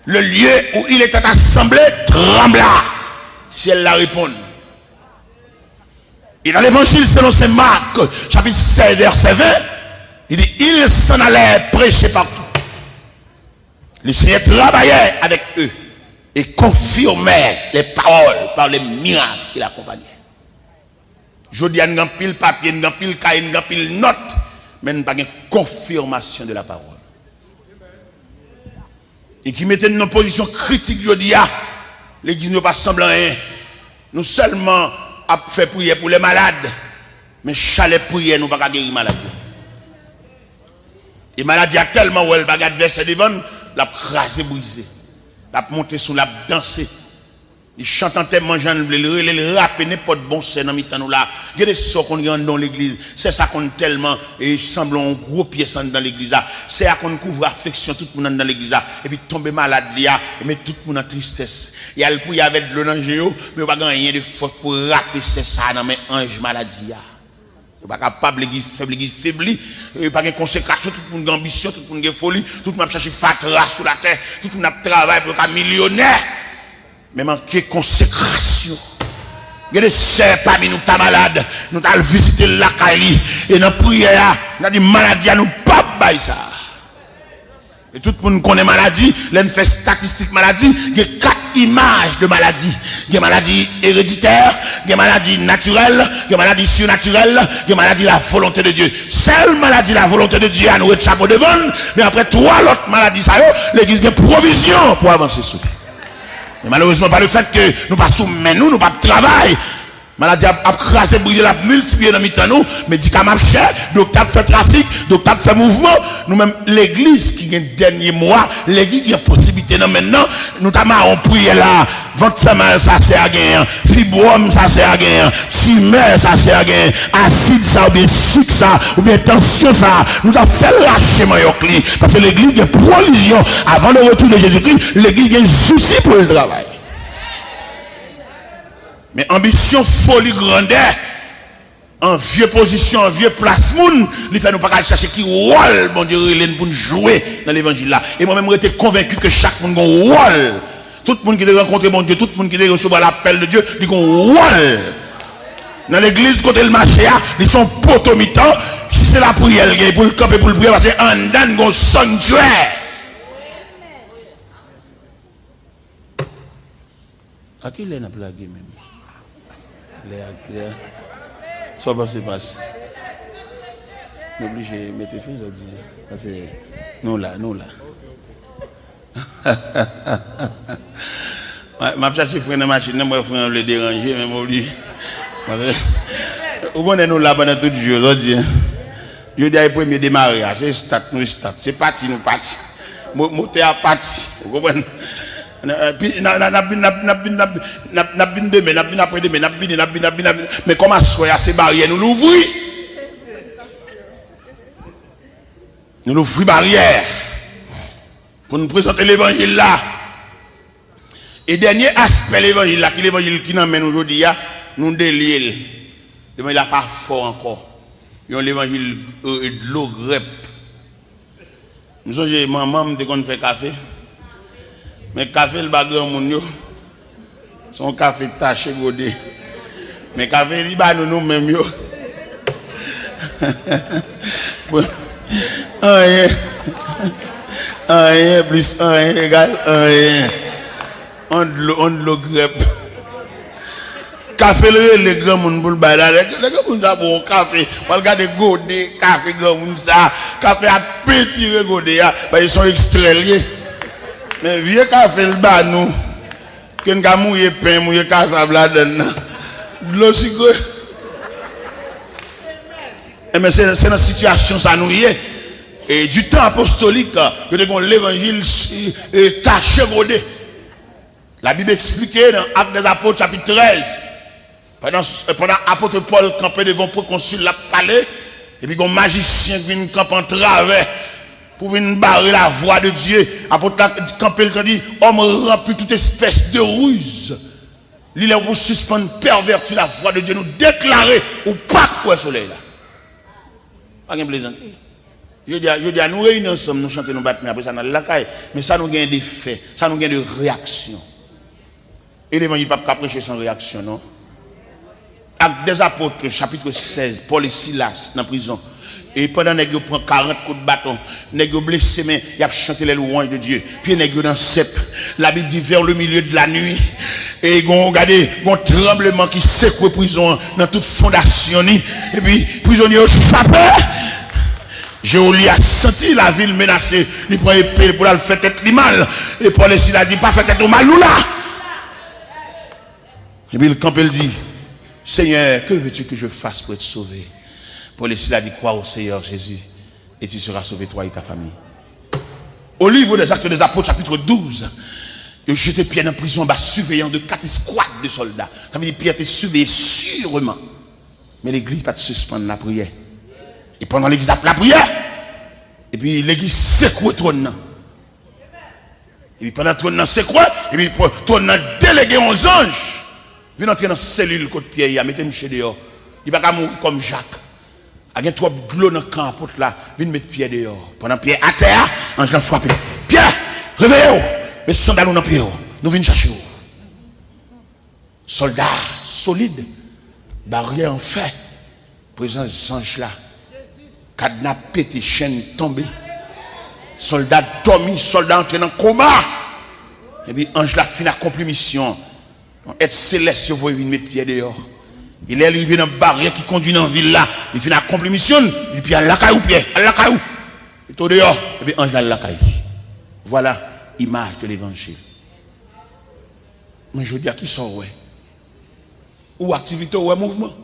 le lieu où il était assemblé trembla. Si elle la répond. Et dans l'évangile selon saint Marc, chapitre 16, verset 20, il dit, ils s'en allaient prêcher partout. Le Seigneur travaillait avec eux et confirmait les paroles par les miracles qui l'accompagnaient. Je dis, il y a un pile papier, il y a un pile cahier, il y a un pile note, mais il n'y a pas de confirmation de la parole. Et qui mettait une position critique, je dis, l'église n'est pas semblant rien. Nous seulement avons fait prier pour les malades, mais chalet prier, nous ne pouvons pas guérir les malades. Et maladie a tellement où elle va garder verset devant, la crasé, brisé, la monté sous la danser. Il chante en tête, mangeant, le rap, n'importe bon c'est dans nous là. Il y a des sorts qu'on gagne dans l'église. C'est ça qu'on tellement, et semblant un gros pièce dans l'église là. C'est ça qu'on couvre affection tout le monde dans l'église là. Et puis tomber malade là, et mettre tout le monde en tristesse. Il y a le pouille avec de l'eau mais pas rien de faute pour rapper c'est ça dans mes anges maladie là. Il n'est pas capable, l'église faible, il n'y a pas de consécration, tout le monde a ambition, tout le monde a folie, tout le monde a cherché fatra sur la terre, tout le monde a travaillé pour être millionnaire. Mais manquer consécration. Il y a des sœurs parmi nous, ta malade, nous allons visiter la Kaili, et dans la prière, nous avons dit maladie, nous pas bailler ça. Et tout le monde connaît maladie, l'on fait statistique maladie, il y a 4 images de maladie. Il y a maladie héréditaire, il y a maladie naturelle, il y a maladie surnaturelle, il y a maladie la volonté de Dieu. Seule maladie la volonté de Dieu à nous échapper devant, mais après 3 autres maladies, ça l'église a provision pour avancer sur. Mais malheureusement, pas le fait que nous pas soumis, nous pas de travail. Maladie a crasé, brisé, la multiplié dans le nous, médicaments chers, docteur fait trafic, docteur fait mouvement. Nous-mêmes, l'église qui est dernier mois, l'église qui a possibilité maintenant, nous avons prié là, ventre femelle, ça sert à gagner, fibrome, ça sert à gagner, tumeur, ça sert à gagner, acide, ça, ou bien sucre, ça, ou bien tension, ça. Nous avons fait lâcher Mayokli, parce que l'église a provision. Avant le retour de Jésus-Christ, l'église a un souci pour le travail. Mais ambition, folie, grandeur, en vieux position, en vieux place, il fait nous pas chercher qui rôle, bon Dieu, pour nous jouer dans l'évangile là. Et moi-même, j'étais convaincu que chaque monde a un rôle. Tout le monde qui a rencontré mon Dieu, tout le monde qui a recevoir l'appel de Dieu, il a un rôle. Dans l'église, côté le marché, ils sont potomitants. Si c'est la prière, pour le camper, pour le prier, parce qu'en dedans, il y a un sanctuaire. À qui il est dans la blague même? Soit passé passe. N'obligez de mettre le fils à dire. Parce que nous là. Ma cherche frère dans machine, moi frère le déranger même obligé. Ou connaît nous là pendant tout jour aujourd'hui. Je dis le premier démarrer, c'est start nous start, c'est parti nous parti. Moteur parti. Vous comprenez? Mais comment soyez ces barrières nous l'ouvrir? Nous l'ouvrir barrière pour nous présenter l'évangile là. Et dernier aspect l'évangile là, qui l'évangile qui nous amène aujourd'hui, nous délier. L'évangile là pas fort encore. Il y a l'évangile de l'eau grep. Nous sommes maman me qu'on fait café. Mais café le bagage mon son café taché godé. Mais café li ba nous même yo. Un plus un égale un. On de l'eau grep. Café le grand monde pour le bail les gars pour ça bon café on regarde godé café grand monde ça café à petit godé ils sont extraits mais vieux café le bas nous que nous mouiller pain mouiller cassable là dedans l'eau sucre mais c'est dans situation ça nous y est et du temps apostolique que l'évangile taché godé la Bible expliquée dans Actes des Apôtres chapitre 13. Pendant l'apôtre Paul campait devant le proconsul la palais, et puis un magicien qui vient camper en travers pour venir barrer la voie de Dieu. L'apôtre campé le dit, homme rempli toute espèce de ruse. Il est pour suspendre, pervertir la voie de Dieu, nous déclarer ou pas quoi soleil là. Pas de plaisanterie. Je dis à nous réunir ensemble, nous chanter, nous battre, mais après ça nous la caille. Mais ça nous gagne des faits, ça nous gagne de réactions. Et l'évangile ne peut pas prêcher sans réaction, non? Actes des Apôtres, chapitre 16, Paul et Silas dans la prison. Et pendant que vous prenez 40 coups de bâton, vous blessé, mais il a chanté les louanges de Dieu. Puis vous dans cep. La Bible dit vers le milieu de la nuit. Et vous regardez, un tremblement qui secoue la prison dans toute fondation. Et puis, prisonnier échappé. Jéoli a senti la ville menacée. Il prend épée pour la faire tête mal. Et Paul et Silas dit, pas faire tête au malou là. Et puis le campel dit, Seigneur, que veux-tu que je fasse pour être sauvé? Paul et Silas dit, crois au Seigneur Jésus et tu seras sauvé toi et ta famille. Au livre des Actes des Apôtres, chapitre 12, il jeté Pierre en prison, surveillant de 4 escouades de soldats. Ça veut dire Pierre était surveillé sûrement. Mais l'église pas de suspendre la prière. Et pendant l'église la prière, et puis l'église secoue le trône. Et puis pendant le trône secoue, et puis le trône délégué aux anges. Viens entrer dans la cellule côté Pierre, mettez-nous chez dehors. Il va pas mourir comme Jacques. Il y a trop de l'eau dans le camp là, viens mettre Pierre dehors. Pendant Pierre à terre, ange l'a frappé. Pierre, réveillez-vous. Mais sandales dans Pierre. Nous venons chercher vous. Soldats solides, barrière en fait. Présence ange là. Cadenas pété, chaîne tombée. Soldats dormis, soldats entrés dans le coma. Et puis ange là fin accompli mission. Être céleste, vous voyez mettre pied dehors. Il est arrivé dans la barrière qui conduit dans la ville là. Il fait accompli mission. Il dit à la caillou, Pierre, à la caillou. Il est au dehors. Et puis ange là la caillou. Voilà l'image de l'évangile. Mais je dis à qui sont ouais? Ou activité ou mouvement?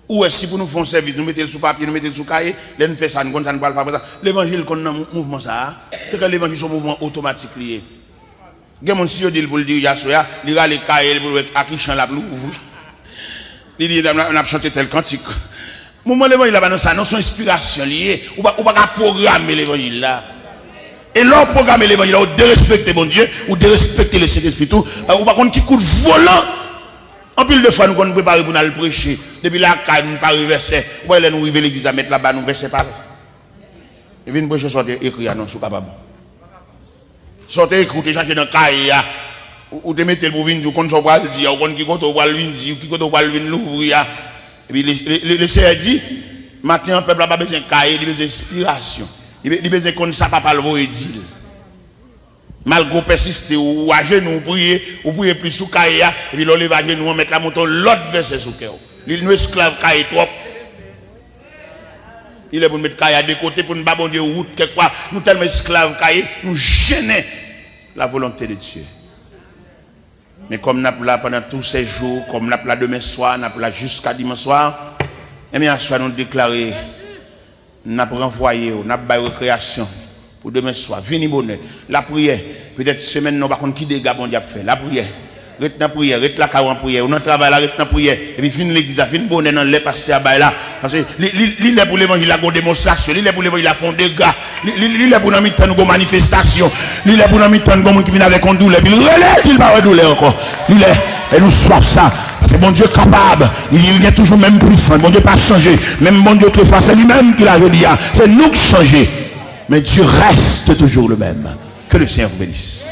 Ou est-ce que pour nous faire un service, nous mettons sous papier, nous mettons sous cahier, là nous faisons ça, nous ne pouvons pas le faire. L'évangile qu'on a un mouvement ça, c'est que l'évangile est un mouvement automatique lié. Il y a des gens qui disent pour le dire, il y a les cahiers pour à qui chante la blouse. Il dit, on a chanté tel cantique. Le moment l'évangile là, ça, non, son inspiration liée. On ne peut pas programmer l'évangile là. Et là, programmer l'évangile là, on doit respecter bon Dieu, ou de respecter le Saint-Esprit tout. On va qui coûte volant. En pile de fois, nous nous préparons pour nous prêcher. Depuis là, nous ne pas verset. Nous allons arriver à l'église à mettre là-bas, nous verset pas. Et puis nous prêcher sortir écrit à nous, sous capable. Sortez écouter chercher dans le cahier ou te mettez pour venir qu'on soit pas le dire ou qu'on qui compte pour venir dire qui compte pour venir l'ouvrir et puis le Seigneur dit maintenant le peuple n'a pas besoin de cahier, il a besoin d'inspiration, il a besoin qu'on ne sache pas le voir dire malgré persister ou à genoux ou prier plus sous cahier et puis l'olive à genoux on met la montagne l'autre verset sous cœur il nous esclave cahier trop. Il est pour nous mettre cahier de côté pour nous pas bon Dieu route quelquefois nous tellement esclaves cahier nous gêner la volonté de Dieu. Mais comme nous sommes là pendant tous ces jours, comme nous sommes là demain soir, nous sommes là jusqu'à dimanche soir, et bien, soit nous déclarer, nous avons renvoyé, nous avons récréation pour demain soir. Venez bonheur. La prière, peut-être semaine, nous ne savons pas qui dégâts bon Dieu fait. La prière. Reste dans la prière, reste la carrière en prière. On travaille là, reste dans la prière. Et puis, fin l'église, fin bonheur dans les pasteurs là. Parce que, l'île est pour l'évangile, la démonstration. L'île est pour l'évangile, la font des gars. L'île est pour nous mettre une manifestation. L'île est pour nous mettre une qui vient avec une douleur. Puis, il va avoir douleur encore. L'île est, et nous soif ça. C'est bon Dieu capable. Il est toujours même puissant. Bon Dieu pas changé. Même bon Dieu autrefois, c'est lui-même qui l'a dit. C'est nous qui changeons. Mais Dieu reste toujours le même. Que le Seigneur vous bénisse.